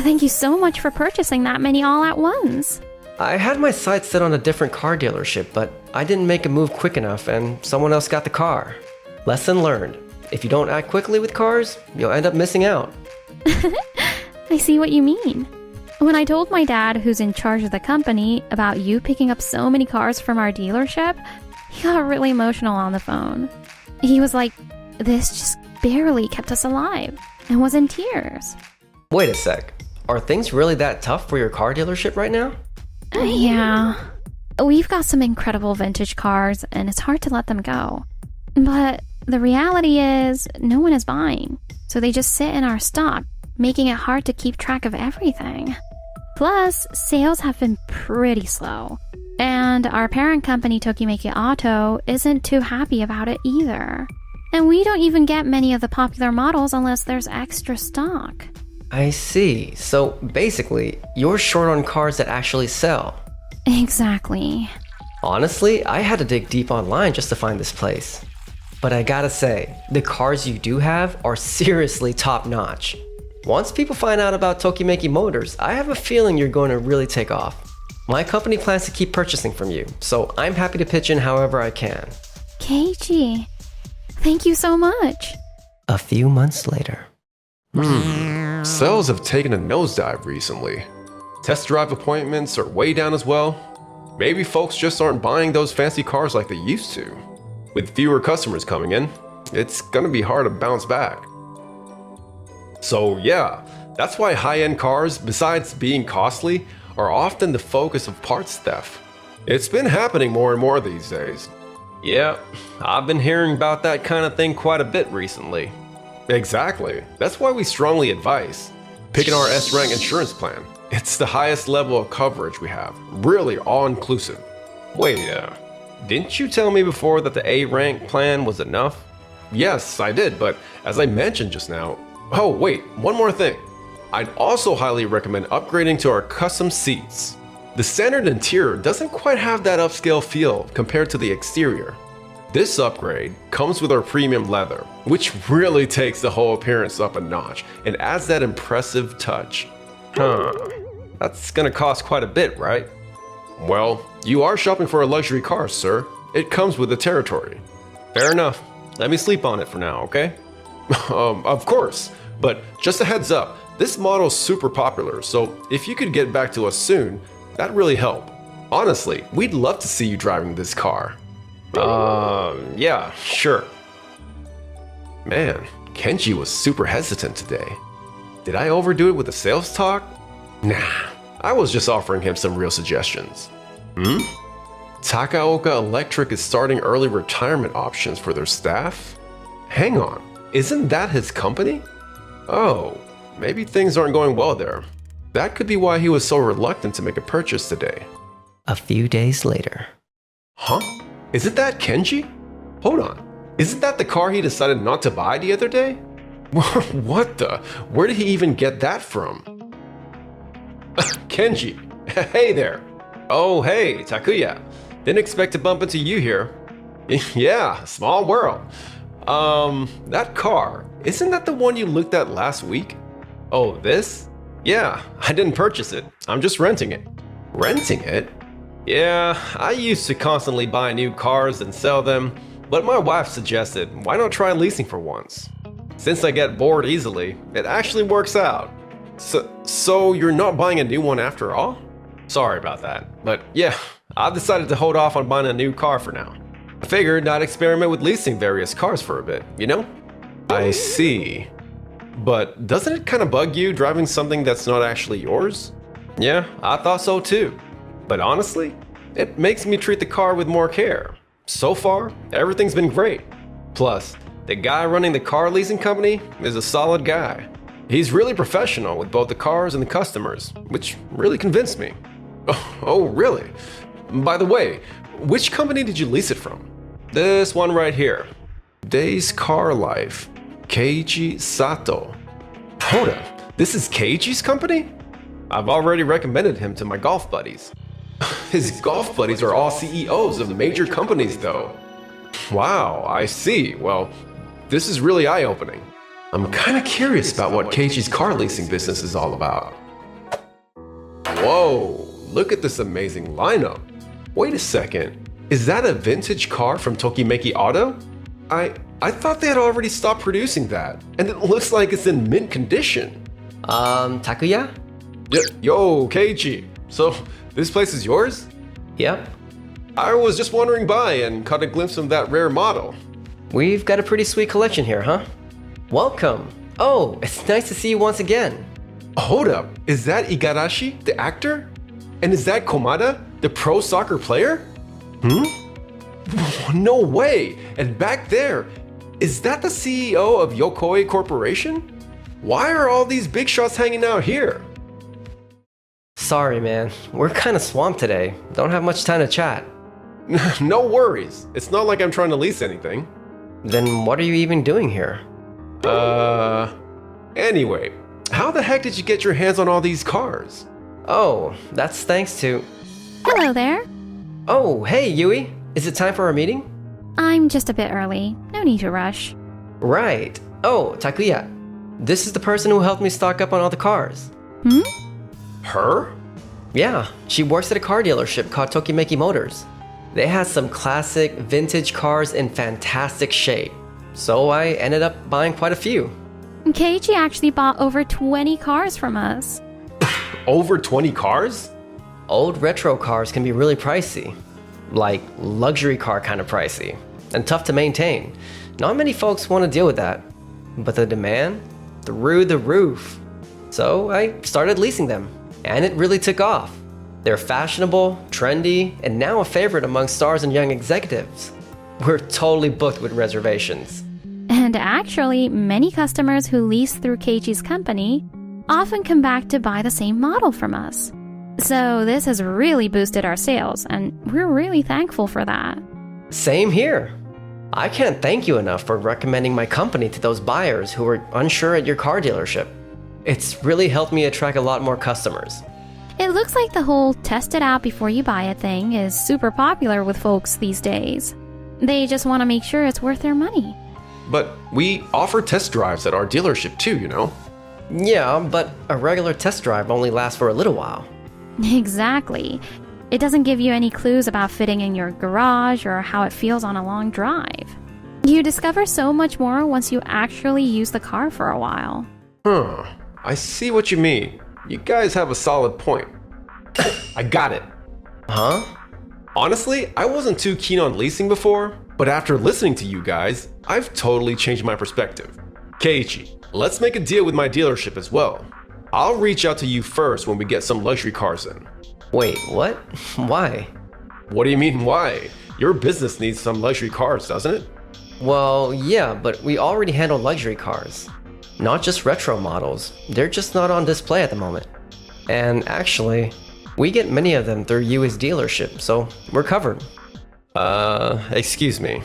Thank you so much for purchasing that many all at once.
I had my sights set on a different car dealership, but I didn't make a move quick enough and someone else got the car. Lesson learned. If you don't act quickly with cars, you'll end up missing out.
I see what you mean. When I told my dad, who's in charge of the company, about you picking up so many cars from our dealership, he got really emotional on the phone. He was like, this just barely kept us alive, and was in tears.
Wait a sec. Are things really that tough for your car dealership right now?
Yeah. We've got some incredible vintage cars, and it's hard to let them go. But the reality is, no one is buying, so they just sit in our stock, making it hard to keep track of everything. Plus, sales have been pretty slow, and our parent company Tokimeki Auto isn't too happy about it either. And we don't even get many of the popular models unless there's extra stock.
I see. So basically, you're short on cars that actually sell.
Exactly.
Honestly, I had to dig deep online just to find this place. But I gotta say, the cars you do have are seriously top-notch. Once people find out about Tokimeki Motors, I have a feeling you're going to really take off. My company plans to keep purchasing from you, so I'm happy to pitch in however I can.
Keiichi, thank you so much.
A few months later.
Sales have taken a nosedive recently. Test drive appointments are way down as well. Maybe folks just aren't buying those fancy cars like they used to. With fewer customers coming in, it's gonna be hard to bounce back. So yeah, that's why high-end cars, besides being costly, are often the focus of parts theft. It's been happening more and more these days.
Yeah, I've been hearing about that kind of thing quite a bit recently.
Exactly. That's why we strongly advise picking our S-Rank insurance plan. It's the highest level of coverage we have, really all-inclusive.
Wait, didn't you tell me before that the A-Rank plan was enough?
Yes, I did, but as I mentioned just now... Oh, wait, one more thing. I'd also highly recommend upgrading to our custom seats. The standard interior doesn't quite have that upscale feel compared to the exterior. This upgrade comes with our premium leather, which really takes the whole appearance up a notch and adds that impressive touch.
That's gonna cost quite a bit, right?
Well, you are shopping for a luxury car, sir. It comes with the territory.
Fair enough. Let me sleep on it for now, okay?
Of course. But just a heads up, this model is super popular, so if you could get back to us soon, that'd really help. Honestly, we'd love to see you driving this car. Yeah, sure. Man, Kenji was super hesitant today. Did I overdo it with the sales talk? Nah, I was just offering him some real suggestions. Takaoka Electric is starting early retirement options for their staff? Hang on, isn't that his company? Oh, maybe things aren't going well there. That could be why he was so reluctant to make a purchase today.
A few days later.
Huh? Isn't that Kenji? Hold on. Isn't that the car he decided not to buy the other day? What the? Where did he even get that from? Kenji. Hey there. Oh, hey, Takuya. Didn't expect to bump into you here. Yeah, small world. That car, isn't that the one you looked at last week? Oh, this? Yeah, I didn't purchase it. I'm just renting it. Renting it? Yeah, I used to constantly buy new cars and sell them, but my wife suggested, why not try leasing for once? Since I get bored easily, it actually works out. So you're not buying a new one after all? Sorry about that, but yeah, I've decided to hold off on buying a new car for now. I figured I'd experiment with leasing various cars for a bit, you know? I see. But doesn't it kind of bug you driving something that's not actually yours? Yeah, I thought so too. But honestly, it makes me treat the car with more care. So far, everything's been great. Plus, the guy running the car leasing company is a solid guy. He's really professional with both the cars and the customers, which really convinced me. Oh, really? By the way, which company did you lease it from? This one right here. Days Car Life. Keiji Sato. Hold up, this is Keiji's company? I've already recommended him to my golf buddies. His golf buddies are all CEOs of major companies though. Wow, I see. Well, this is really eye-opening. I'm kind of curious about what Keiji's car leasing business is all about. Whoa, look at this amazing lineup. Wait a second, is that a vintage car from Tokimeki Auto? I thought they had already stopped producing that, and it looks like it's in mint condition.
Takuya?
Yo, Keiji. So, this place is yours?
Yep.
I was just wandering by and caught a glimpse of that rare model.
We've got a pretty sweet collection here, huh? Welcome. Oh, it's nice to see you once again.
Hold up, is that Igarashi, the actor? And is that Komada, the pro soccer player? No way! And back there, is that the CEO of Yokoi Corporation? Why are all these big shots hanging out here?
Sorry, man. We're kind of swamped today. Don't have much time to chat.
No worries. It's not like I'm trying to lease anything.
Then what are you even doing here?
Anyway, how the heck did you get your hands on all these cars?
Oh, that's thanks to...
Hello there.
Oh, hey, Yui. Is it time for our meeting?
I'm just a bit early. No need to rush.
Right. Oh, Takuya. This is the person who helped me stock up on all the cars.
Her?
Yeah, she works at a car dealership called Tokimeki Motors. They had some classic vintage cars in fantastic shape, so I ended up buying quite a few.
Keiji actually bought over 20 cars from us.
Over 20 cars?
Old retro cars can be really pricey, like luxury car kind of pricey, and tough to maintain. Not many folks want to deal with that, but the demand? Through the roof. So I started leasing them, and it really took off. They're fashionable, trendy, and now a favorite among stars and young executives. We're totally booked with reservations.
And actually, many customers who lease through Keiji's company often come back to buy the same model from us. So this has really boosted our sales, and we're really thankful for that.
Same here. I can't thank you enough for recommending my company to those buyers who were unsure at your car dealership. It's really helped me attract a lot more customers.
It looks like the whole test it out before you buy it thing is super popular with folks these days. They just want to make sure it's worth their money.
But we offer test drives at our dealership too, you know?
Yeah, but a regular test drive only lasts for a little while.
Exactly. It doesn't give you any clues about fitting in your garage or how it feels on a long drive. You discover so much more once you actually use the car for a while.
I see what you mean. You guys have a solid point. I got it.
Huh?
Honestly, I wasn't too keen on leasing before, but after listening to you guys, I've totally changed my perspective. Keiichi, let's make a deal with my dealership as well. I'll reach out to you first when we get some luxury cars in.
Wait, what? Why?
What do you mean, why? Your business needs some luxury cars, doesn't it?
Well, yeah, but we already handle luxury cars. Not just retro models, they're just not on display at the moment. And actually, we get many of them through Yui's dealership, so we're covered.
Excuse me.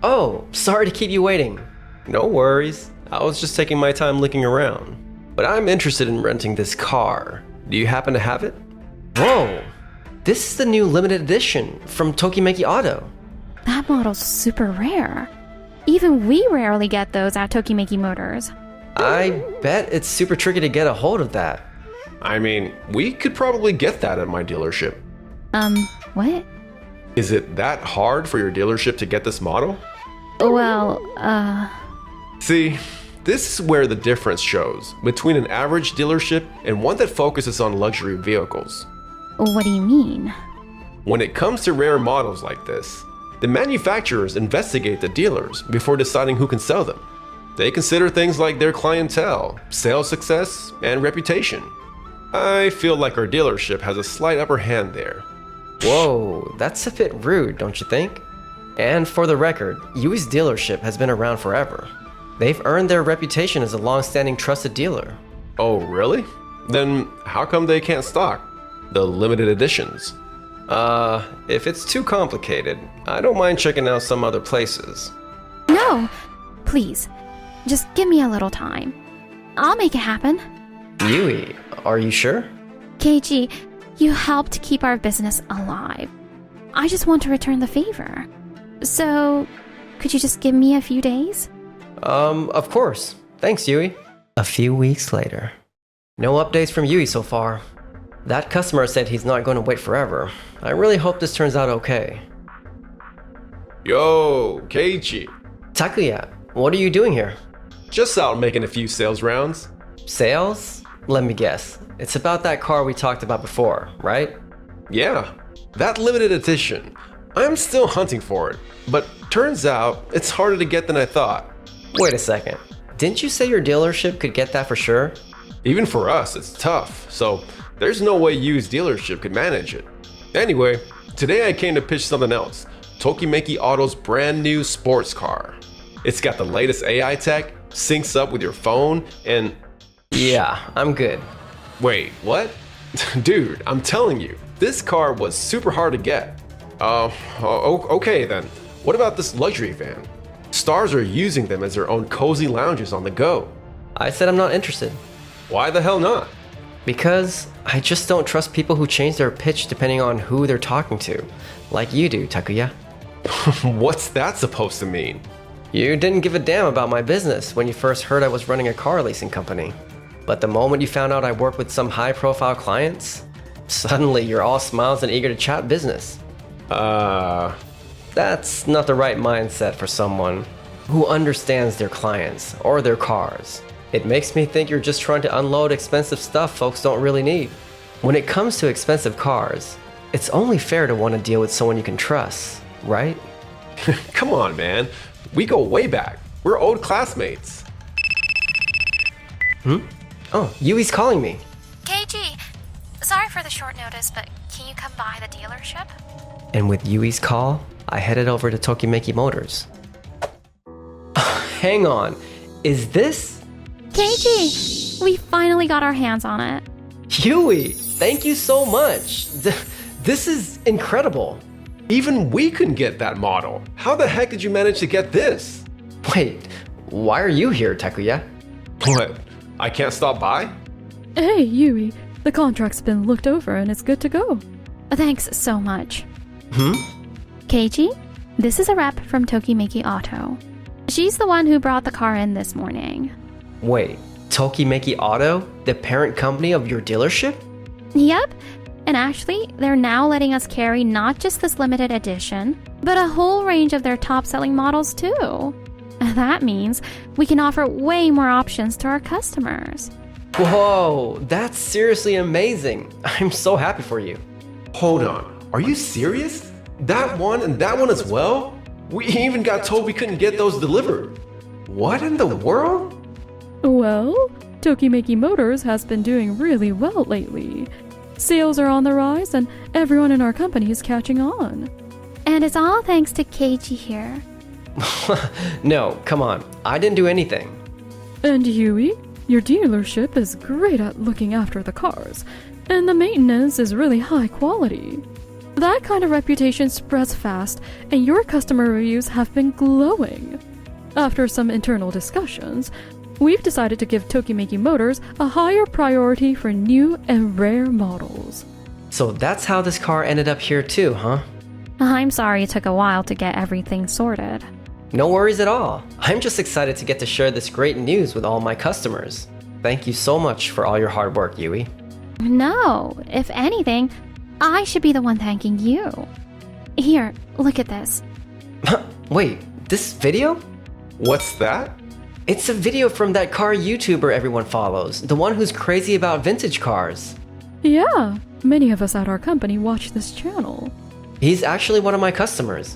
Oh, sorry to keep you waiting.
No worries. I was just taking my time looking around. But I'm interested in renting this car. Do you happen to have it?
Whoa! This is the new limited edition from Tokimeki Auto.
That model's super rare. Even we rarely get those at Tokimeki Motors.
I bet it's super tricky to get a hold of that.
I mean, we could probably get that at my dealership.
What?
Is it that hard for your dealership to get this model?
Well,
See, this is where the difference shows between an average dealership and one that focuses on luxury vehicles.
what do you mean?
When it comes to rare models like this, the manufacturers investigate the dealers before deciding who can sell them. They consider things like their clientele, sales success, and reputation. I feel like our dealership has a slight upper hand there.
Whoa, that's a bit rude, don't you think? And for the record, Yui's dealership has been around forever. They've earned their reputation as a long-standing trusted dealer.
Oh, really? Then how come they can't stock the limited editions?
If it's too complicated, I don't mind checking out some other places.
No! Please, just give me a little time. I'll make it happen.
Yui, are you sure?
Keiichi, you helped keep our business alive. I just want to return the favor. So, could you just give me a few days?
Of course. Thanks, Yui. A few weeks later. No updates from Yui so far. That customer said he's not going to wait forever. I really hope this turns out okay.
Yo, Keiichi.
Takuya, what are you doing here?
Just out making a few sales rounds.
Sales? Let me guess. It's about that car we talked about before, right?
Yeah, that limited edition. I'm still hunting for it, but turns out it's harder to get than I thought.
Wait a second. Didn't you say your dealership could get that for sure?
Even for us, it's tough, so there's no way Yu's dealership could manage it. Anyway, today I came to pitch something else. Tokimeki Auto's brand new sports car. It's got the latest AI tech, syncs up with your phone, and...
Yeah, I'm good.
Wait, what? Dude, I'm telling you, this car was super hard to get. Okay then. What about this luxury van? Stars are using them as their own cozy lounges on the go.
I said I'm not interested.
Why the hell not?
Because I just don't trust people who change their pitch depending on who they're talking to. Like you do, Takuya.
What's that supposed to mean?
You didn't give a damn about my business when you first heard I was running a car leasing company. But the moment you found out I work with some high-profile clients, suddenly you're all smiles and eager to chat business. That's not the right mindset for someone who understands their clients or their cars. It makes me think you're just trying to unload expensive stuff folks don't really need. When it comes to expensive cars, it's only fair to want to deal with someone you can trust, right?
Come on, man. We go way back. We're old classmates.
Oh, Yui's calling me.
KG, sorry for the short notice, but can you come by the dealership?
And with Yui's call, I headed over to Tokimeki Motors. Hang on, is this
Keiichi, we finally got our hands on it.
Yui? Thank you so much. This is incredible.
Even we couldn't get that model. How the heck did you manage to get this?
Wait, why are you here, Takuya?
What? I can't stop by?
Hey, Yui, the contract's been looked over and it's good to go.
Thanks so much. Keiichi, this is a rep from Tokimeki Auto. She's the one who brought the car in this morning.
Wait, Tokimeki Auto, the parent company of your dealership?
Yep, and actually, they're now letting us carry not just this limited edition, but a whole range of their top-selling models too. That means we can offer way more options to our customers.
Whoa, that's seriously amazing. I'm so happy for you.
Hold on. Are you serious? That one and that one as well? We even got told we couldn't get those delivered. What in the world?
Well, Tokimeki Motors has been doing really well lately. Sales are on the rise and everyone in our company is catching on.
And it's all thanks to Keiji here.
No, come on. I didn't do anything.
And Yui, your dealership is great at looking after the cars, and the maintenance is really high quality. That kind of reputation spreads fast, and your customer reviews have been glowing. After some internal discussions, we've decided to give Tokimeki Motors a higher priority for new and rare models.
So that's how this car ended up here too, huh?
I'm sorry it took a while to get everything sorted.
No worries at all. I'm just excited to get to share this great news with all my customers. Thank you so much for all your hard work, Yui.
No, if anything, I should be the one thanking you. Here, look at this.
Wait, this video?
What's that?
It's a video from that car YouTuber everyone follows, the one who's crazy about vintage cars.
Yeah, many of us at our company watch this channel.
He's actually one of my customers.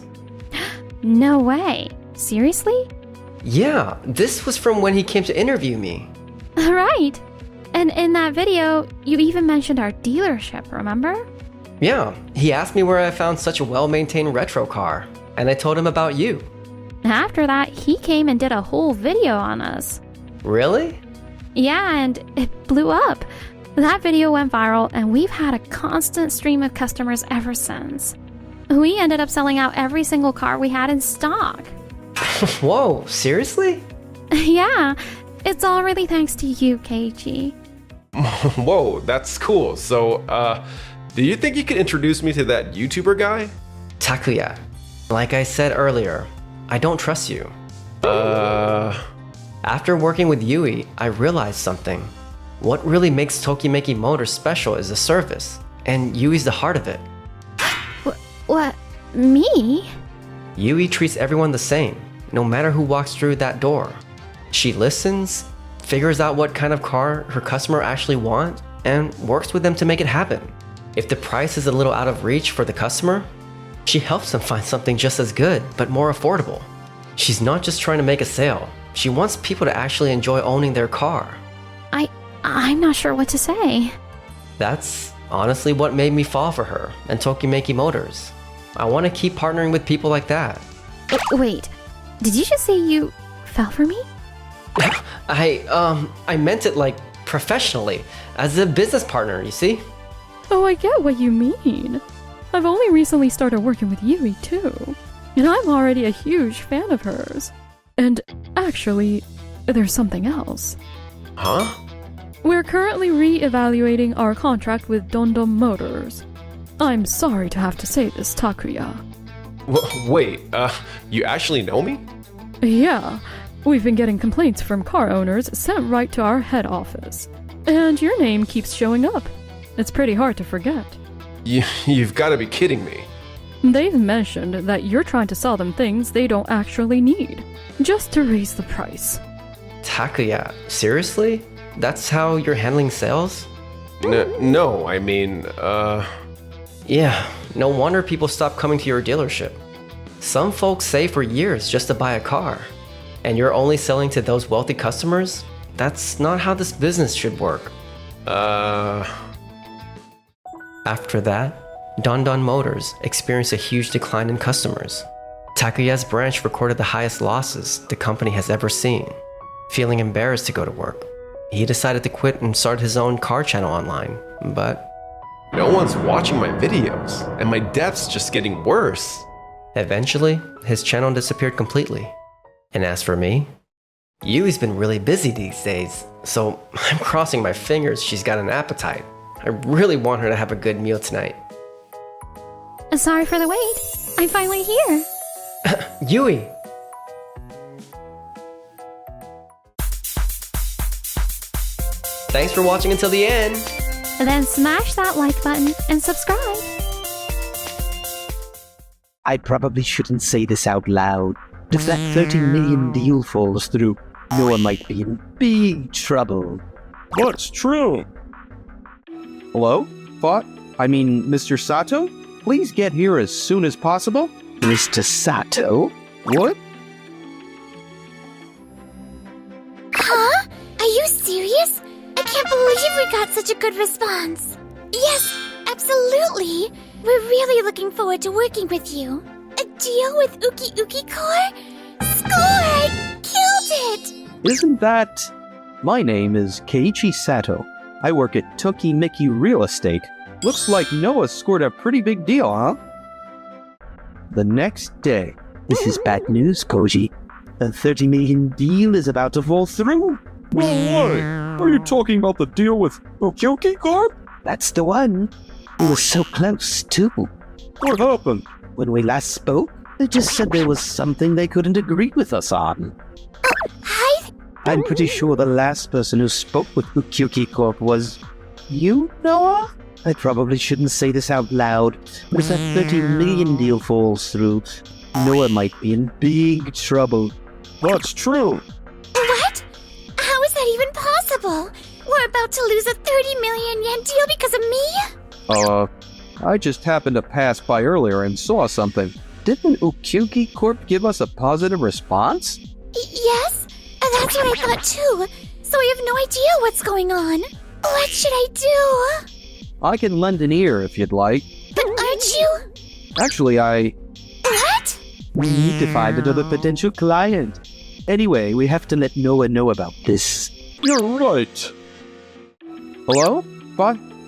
No way. Seriously?
Yeah, this was from when he came to interview me.
Right. And in that video, you even mentioned our dealership, remember?
Yeah, he asked me where I found such a well-maintained retro car, and I told him about you.
After that, he came and did a whole video on us.
Really?
Yeah, and it blew up. That video went viral, and we've had a constant stream of customers ever since. We ended up selling out every single car we had in stock.
Whoa, seriously?
Yeah, it's all really thanks to you, Keiji.
Whoa, that's cool. So, do you think you could introduce me to that YouTuber guy?
Takuya, like I said earlier, I don't trust you. After working with Yui, I realized something. What really makes Tokimeki Motors special is the service, and Yui's the heart of it.
What? Me?
Yui treats everyone the same, no matter who walks through that door. She listens, figures out what kind of car her customer actually wants, and works with them to make it happen. If the price is a little out of reach for the customer, she helps them find something just as good, but more affordable. She's not just trying to make a sale. She wants people to actually enjoy owning their car.
I'm not sure what to say.
That's honestly what made me fall for her and Tokimeki Motors. I want to keep partnering with people like that.
Wait, did you just say you fell for me?
I meant it like professionally, as a business partner, you see?
Oh, I get what you mean. I've only recently started working with Yui too, and I'm already a huge fan of hers. And actually, there's something else.
Huh?
We're currently re-evaluating our contract with Dondon Motors. I'm sorry to have to say this, Takuya.
Wait, you actually know me?
Yeah, we've been getting complaints from car owners sent right to our head office. And your name keeps showing up. It's pretty hard to forget.
You've got to be kidding me.
They've mentioned that you're trying to sell them things they don't actually need, just to raise the price.
Takuya, seriously? That's how you're handling sales?
No, I mean,
Yeah, no wonder people stop coming to your dealership. Some folks save for years just to buy a car. And you're only selling to those wealthy customers? That's not how this business should work. After that, Dondon Motors experienced a huge decline in customers. Takuya's branch recorded the highest losses the company has ever seen. Feeling embarrassed to go to work, he decided to quit and start his own car channel online, but
no one's watching my videos, and my debt's just getting worse.
eventually, his channel disappeared completely. And as for me, Yui's been really busy these days, so I'm crossing my fingers she's got an appetite. I really want her to have a good meal tonight.
Sorry for the wait. I'm finally here.
Yui! Thanks for watching until the end!
Then smash that like button and subscribe.
I probably shouldn't say this out loud. If that 30 million deal falls through, Noah might be in big trouble.
What's true? Hello? I mean, Mr. Sato?
please get here as soon as possible? Mr. Sato? What?
Huh? Are you serious? I can't believe we got such a good response. Yes, absolutely. We're really looking forward to working with you. A deal with Uki Uki Core? Score! Killed it!
Isn't that... My name is Keiichi Sato. I work at Tokimeki Real Estate. Looks like Noah scored a pretty big deal, huh? The next day. This is bad news, Koji. A 30 million deal is about to fall through.
No way! Are you talking about the deal with Okyoki Corp?
That's the one. We were so close, too.
What happened?
When we last spoke, they just said there was something they couldn't agree with us on.
Hi?
I'm pretty sure the last person who spoke with Ukyuki Corp was... you, Noah? I probably shouldn't say this out loud, but if that 30 million deal falls through, Noah might be in big trouble.
That's true.
What? How is that even possible? We're about to lose a 30 million yen deal because of me?
I just happened to pass by earlier and saw something.
Didn't Ukyuki Corp give us a positive response?
Yes, that's what I thought too. So I have no idea what's going on. What should I do?
I can lend an ear if you'd like.
But aren't you?
Actually,
What?
We need to find another potential client. Anyway, we have to let Noah know about this.
You're right. Hello?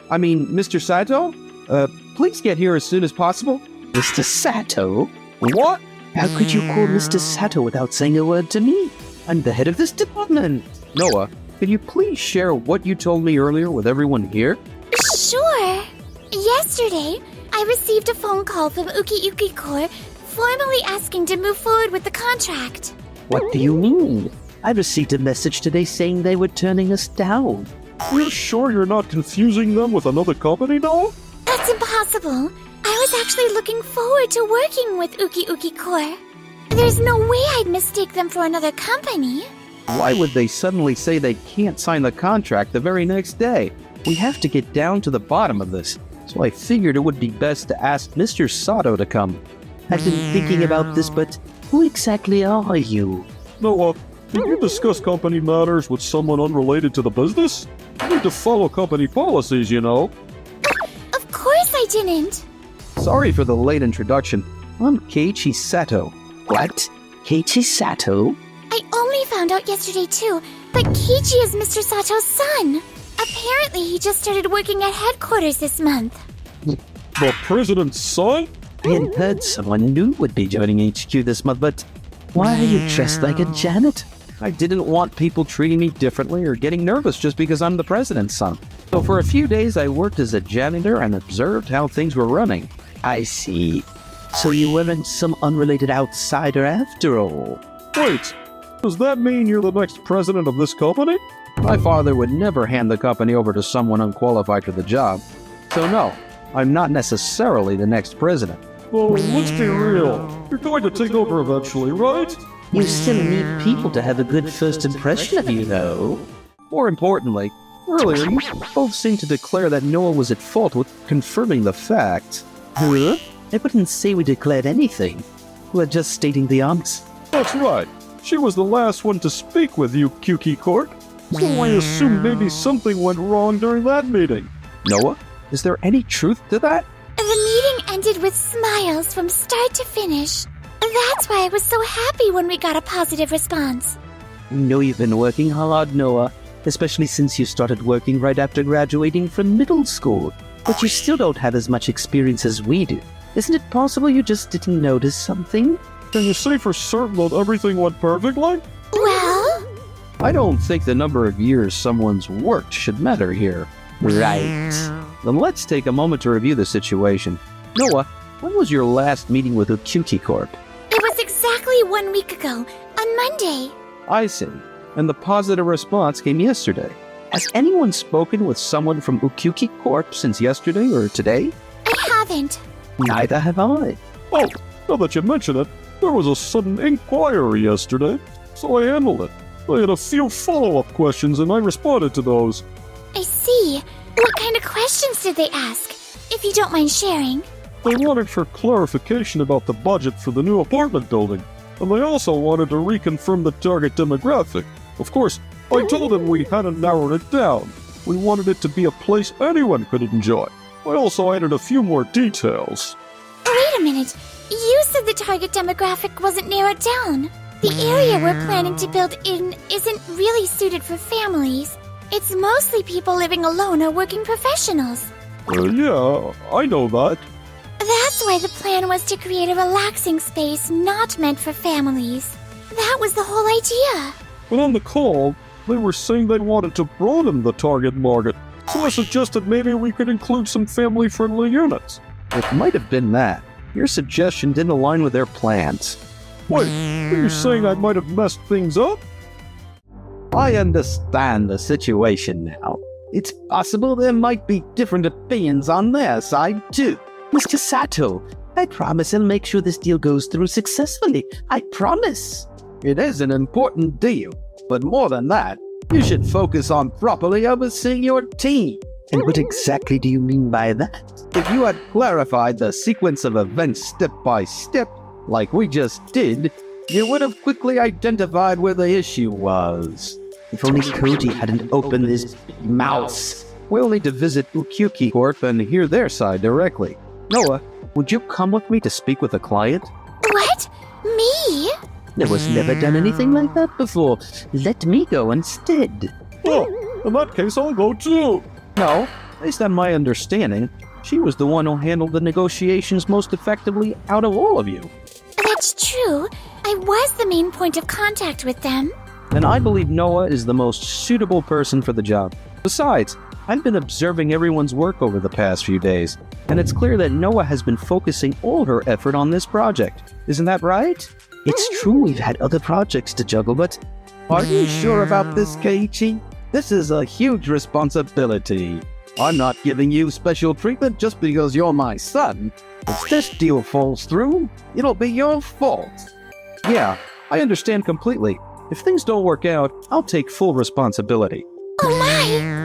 Mr. Sato? Please get here as soon as possible.
Mr. Sato?
What?
How could you call Mr. Sato without saying a word to me? I'm the head of this department.
Noah, can you please share what you told me earlier with everyone here?
Sure. Yesterday, I received a phone call from Uki Uki Core formally asking to move forward with the contract.
What do you mean? I received a message today saying they were turning us down.
You're sure you're not confusing them with another company, Noah?
That's impossible. I was actually looking forward to working with Uki Uki Core. There's no way I'd mistake them for another company.
Why would they suddenly say they can't sign the contract the very next day? We have to get down to the bottom of this, so I figured it would be best to ask Mr. Sato to come.
I've been thinking about this, but who exactly are you?
Noah, did you discuss company matters with someone unrelated to the business? You need to follow company policies, you know.
Of course I didn't.
Sorry for the late introduction. I'm Keiichi Sato.
What? Keiichi Sato?
I only found out yesterday too, but Kichi is Mr. Sato's son. Apparently he just started working at headquarters this month.
The president's son?
I had heard someone new would be joining HQ this month, but why are you dressed like a janitor?
I didn't want people treating me differently or getting nervous just because I'm the president's son. So for a few days I worked as a janitor and observed how things were running.
I see. So you weren't some unrelated outsider after all.
Wait, does that mean you're the next president of this company? My father would never hand the company over to someone unqualified for the job. So no, I'm not necessarily the next president. Well, let's be real. You're going to take over eventually, right?
You still need people to have a good first impression of you, though.
More importantly, earlier you both seemed to declare that Noah was at fault with confirming the facts.
Huh? I wouldn't say we declared anything. We're just stating the obvious.
That's right. She was the last one to speak with you, Kyuki Court. So I assume maybe something went wrong during that meeting. Noah, is there any truth to that?
The meeting ended with smiles from start to finish. That's why I was so happy when we got a positive response.
I know you've been working hard, Noah, especially since you started working right after graduating from middle school. But you still don't have as much experience as we do. Isn't it possible you just didn't notice something?
Can you say for certain that everything went perfectly?
Well?
I don't think the number of years someone's worked should matter here.
Right.
Then let's take a moment to review the situation. Noah, when was your last meeting with Ukyuki Corp?
It was exactly 1 week ago, on Monday.
I see. And the positive response came yesterday. Has anyone spoken with someone from Ukyuki Corp since yesterday or today?
I haven't.
Neither have I.
Oh, now that you mention it, there was a sudden inquiry yesterday, so I handled it. I had a few follow-up questions and I responded to those.
I see. What kind of questions did they ask? If you don't mind sharing.
They wanted for clarification about the budget for the new apartment building, and they also wanted to reconfirm the target demographic. Of course, I told them we hadn't narrowed it down. We wanted it to be a place anyone could enjoy. I also added a few more details.
Wait a minute. You said the target demographic wasn't narrowed down. The area we're planning to build in isn't really suited for families. It's mostly people living alone or working professionals.
Yeah, I know that.
That's why the plan was to create a relaxing space not meant for families. That was the whole idea.
But on the call, they were saying they wanted to broaden the target market, so I suggested maybe we could include some family-friendly units.
It might have been that. Your suggestion didn't align with their plans.
Wait, are you saying I might have messed things up?
I understand the situation now. It's possible there might be different opinions on their side, too. Mr. Sato, I promise I'll make sure this deal goes through successfully. I promise. It is an important deal, but more than that, you should focus on properly overseeing your team. And what exactly do you mean by that? If you had clarified the sequence of events step by step, like we just did, you would have quickly identified where the issue was. If only Koji hadn't opened his mouth. We'll need to visit Ukyuki Corp and hear their side directly. Noah, would you come with me to speak with a client?
What? Me?
There was never done anything like that before. Let me go instead.
Oh, in that case, I'll go too.
No, based on my understanding, she was the one who handled the negotiations most effectively out of all of you.
That's true. I was the main point of contact with them.
Then I believe Noah is the most suitable person for the job. Besides, I've been observing everyone's work over the past few days, and it's clear that Noah has been focusing all her effort on this project. Isn't that right? It's true we've had other projects to juggle, but are you sure about this, Keiichi? This is a huge responsibility. I'm not giving you special treatment just because you're my son. If this deal falls through, it'll be your fault. Yeah, I understand completely. If things don't work out, I'll take full responsibility.
Oh my!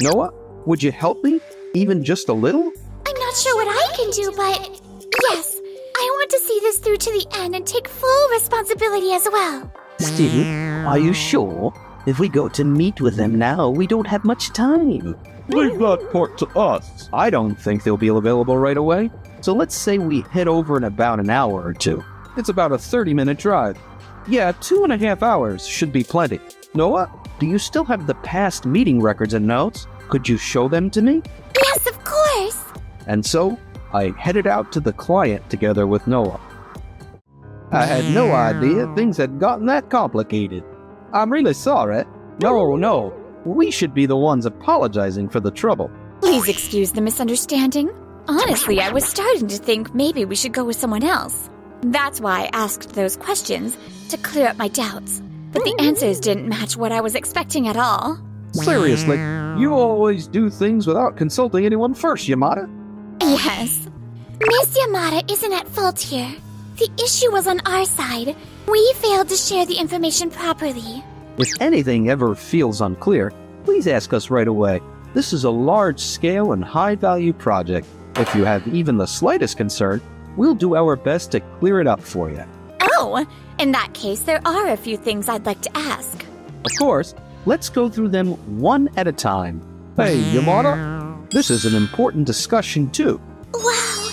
Noah, would you help me? Even just a little?
I'm not sure what I can do, but yes, I want to see this through to the end and take full responsibility as well.
Still, are you sure? If we go to meet with them now, we don't have much time.
Leave that part to us.
I don't think they'll be available right away. So let's say we head over in about an hour or two. It's about a 30-minute drive. Yeah, 2.5 hours should be plenty. Noah, do you still have the past meeting records and notes? Could you show them to me?
Yes, of course.
And so, I headed out to the client together with Noah. I had no idea things had gotten that complicated. I'm really sorry. No, we should be the ones apologizing for the trouble.
Please excuse the misunderstanding. Honestly, I was starting to think maybe we should go with someone else. That's why I asked those questions, to clear up my doubts. But the answers didn't match what I was expecting at all.
Seriously, you always do things without consulting anyone first, Yamada.
Yes. Miss Yamada isn't at fault here. The issue was on our side. We failed to share the information properly.
If anything ever feels unclear, please ask us right away. This is a large-scale and high-value project. If you have even the slightest concern, we'll do our best to clear it up for you.
Oh, in that case, there are a few things I'd like to ask.
Of course, let's go through them one at a time. Hey, Yamada, this is an important discussion too.
Wow,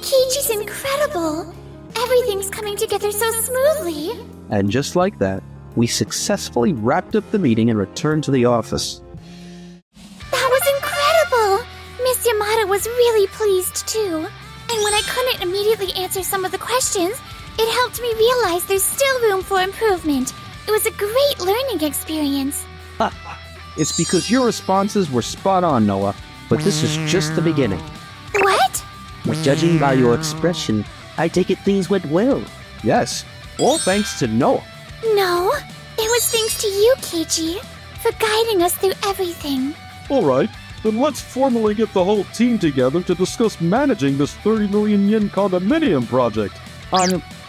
Keiichi's incredible. Everything's coming together so smoothly.
And just like that, we successfully wrapped up the meeting and returned to the office.
That was incredible! Miss Yamada was really pleased too. And when I couldn't immediately answer some of the questions, it helped me realize there's still room for improvement. It was a great learning experience.
It's because your responses were spot on, Noah. But this is just the beginning.
What?
Judging by your expression, I take it things went well. Yes, all thanks to Noah.
No, it was thanks to you, Keiichi, for guiding us through everything.
Alright, then let's formally get the whole team together to discuss managing this 30 million yen condominium project.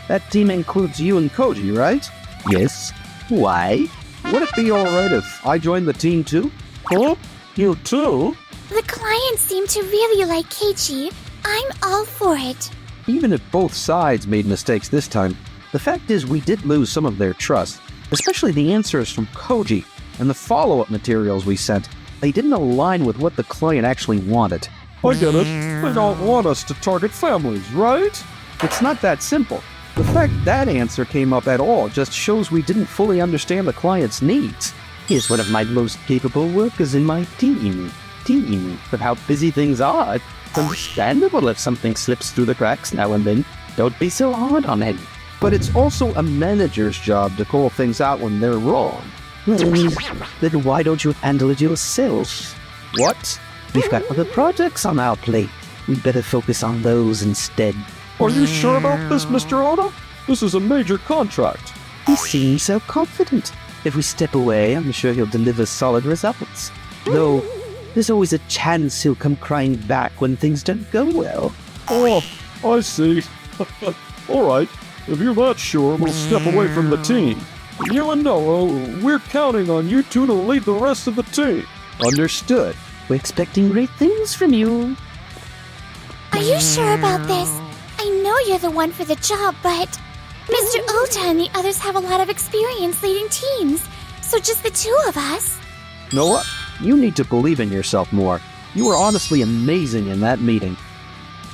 That team includes you and Koji, right? Yes. Why? Would it be alright if I joined the team too?
Huh? You too?
The clients seem to really like Keiichi, I'm all for it.
Even if both sides made mistakes this time, the fact is we did lose some of their trust, especially the answers from Koji and the follow-up materials we sent. They didn't align with what the client actually wanted.
I get it. They don't want us to target families, right?
It's not that simple. The fact that answer came up at all just shows we didn't fully understand the client's needs. He's one of my most capable workers in my team. But how busy things are, it's understandable if something slips through the cracks now and then. Don't be so hard on him. But it's also a manager's job to call things out when they're wrong. Then why don't you handle it yourself? What? We've got other projects on our plate. We'd better focus on those instead.
Are you sure about this, Mr. Oda? This is a major contract.
He seems so confident. If we step away, I'm sure he'll deliver solid results. Though, there's always a chance he'll come crying back when things don't go well.
Oh, I see. All right. If you're that sure, we'll step away from the team. You and Noah, we're counting on you two to lead the rest of the team.
Understood. We're expecting great things from you.
Are you sure about this? I know you're the one for the job, but Mr. Ota and the others have a lot of experience leading teams, so just the two of us.
Noah, you need to believe in yourself more. You were honestly amazing in that meeting.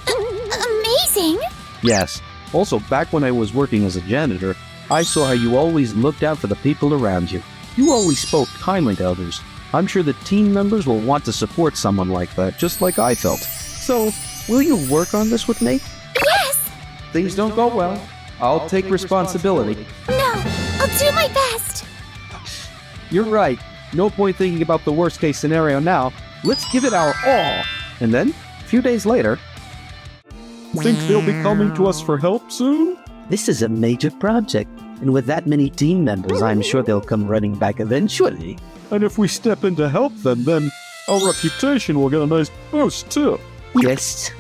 Amazing?
Yes. Also, back when I was working as a janitor, I saw how you always looked out for the people around you. You always spoke kindly to others. I'm sure the team members will want to support someone like that, just like I felt. So, will you work on this with me?
Yes!
Things don't go well. I'll take responsibility.
No, I'll do my best.
You're right. No point thinking about the worst case scenario now. Let's give it our all. And then, a few days later...
Think they'll be coming to us for help soon?
This is a major project, and with that many team members, I'm sure they'll come running back eventually.
And if we step in to help them, then our reputation will get a nice boost too.
Yes.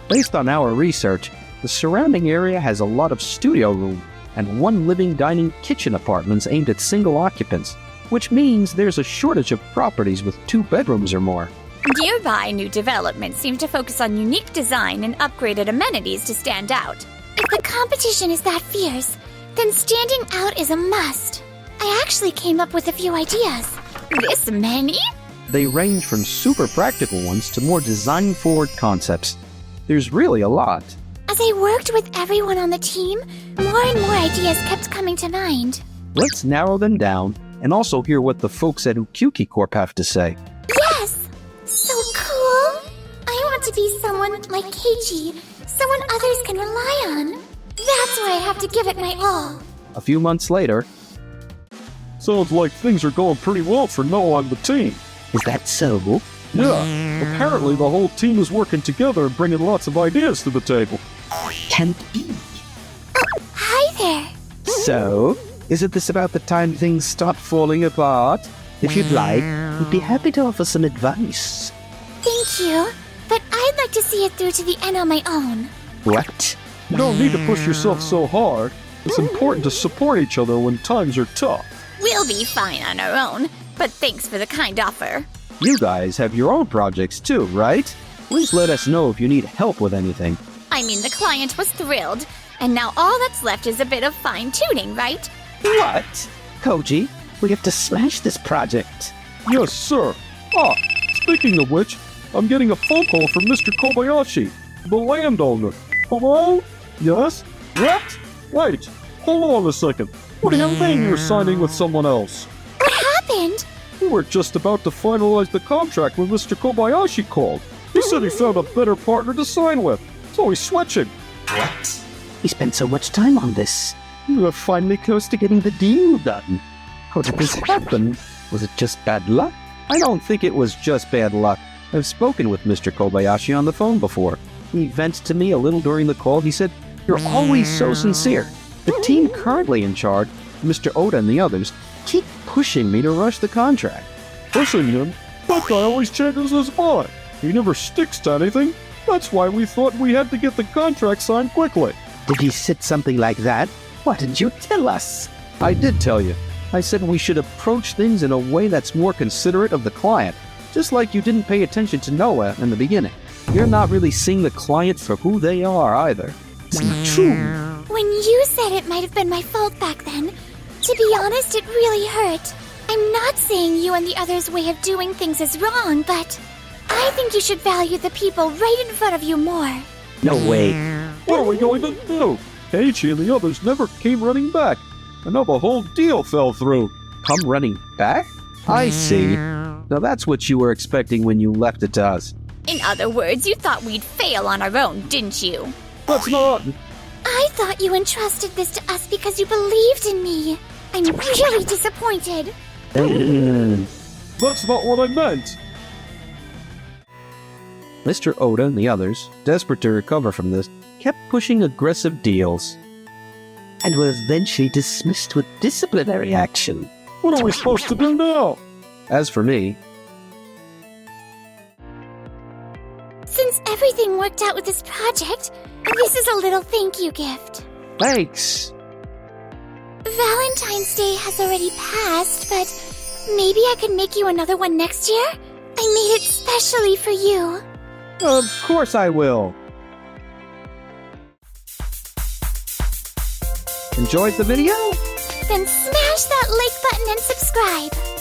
Based on our research, the surrounding area has a lot of studio room and one living dining kitchen apartments aimed at single occupants, which means there's a shortage of properties with 2 bedrooms or more.
Nearby new developments seem to focus on unique design and upgraded amenities to stand out.
If the competition is that fierce, then standing out is a must. I actually came up with a few ideas.
This many?
They range from super practical ones to more design-forward concepts. There's really a lot.
As I worked with everyone on the team, more and more ideas kept coming to mind.
Let's narrow them down and also hear what the folks at Ukyuki Corp have to say.
Yes! So cool! I want to be someone like Keiichi, someone others can rely on. That's why I have to give it my all.
A few months later...
Sounds like things are going pretty well for Noah and the team.
Is that so?
Yeah, apparently the whole team is working together and bringing lots of ideas to the table.
Can't be.
Hi there.
So, isn't this about the time things start falling apart? If you'd like, we'd be happy to offer some advice.
Thank you, but I'd like to see it through to the end on my own.
What?
You don't need to push yourself so hard. It's important to support each other when times are tough.
We'll be fine on our own, but thanks for the kind offer.
You guys have your own projects too, right? Please let us know if you need help with anything.
I mean, the client was thrilled, and now all that's left is a bit of fine-tuning, right?
What? Koji, we have to smash this project.
Yes, sir. Ah, speaking of which, I'm getting a phone call from Mr. Kobayashi, the landowner. Hello? Yes? What? Wait, hold on a second. What do you mean you're signing with someone else?
What happened?
We were just about to finalize the contract when Mr. Kobayashi called. He said he found a better partner to sign with, so he's switching.
What? We spent so much time on this. We were finally close to getting the deal done. How did this happen? Was it just bad luck? I don't think it was just bad luck. I've spoken with Mr. Kobayashi on the phone before. He vented to me a little during the call. He said, "You're always so sincere. The team currently in charge, Mr. Oda and the others, keep pushing me to rush the contract."
Pushing him? That guy always changes his mind. He never sticks to anything. That's why we thought we had to get the contract signed quickly.
Did he say something like that? Why didn't you tell us? I did tell you. I said we should approach things in a way that's more considerate of the client, just like you didn't pay attention to Noah in the beginning. You're not really seeing the client for who they are either. It's not true.
When you said it might have been my fault back then, to be honest, it really hurt. I'm not saying you and the others' way of doing things is wrong, but I think you should value the people right in front of you more.
No way.
What are we going to do? Keiichi and the others never came running back, and now the whole deal fell through.
Come running back? I see. Now that's what you were expecting when you left it to us.
In other words, you thought we'd fail on our own, didn't you?
That's not...
I thought you entrusted this to us because you believed in me. I'm really disappointed.
That's not what I meant.
Mr. Oda and the others, desperate to recover from this, kept pushing aggressive deals. And was eventually dismissed with disciplinary action.
What are we supposed to do now?
As for me,
Since everything worked out with this project, this is a little thank you gift.
thanks.
Valentine's Day has already passed, but maybe I could make you another one next year? I made it specially for you.
Of course I will. Enjoyed the video?
Then smash that like button and subscribe.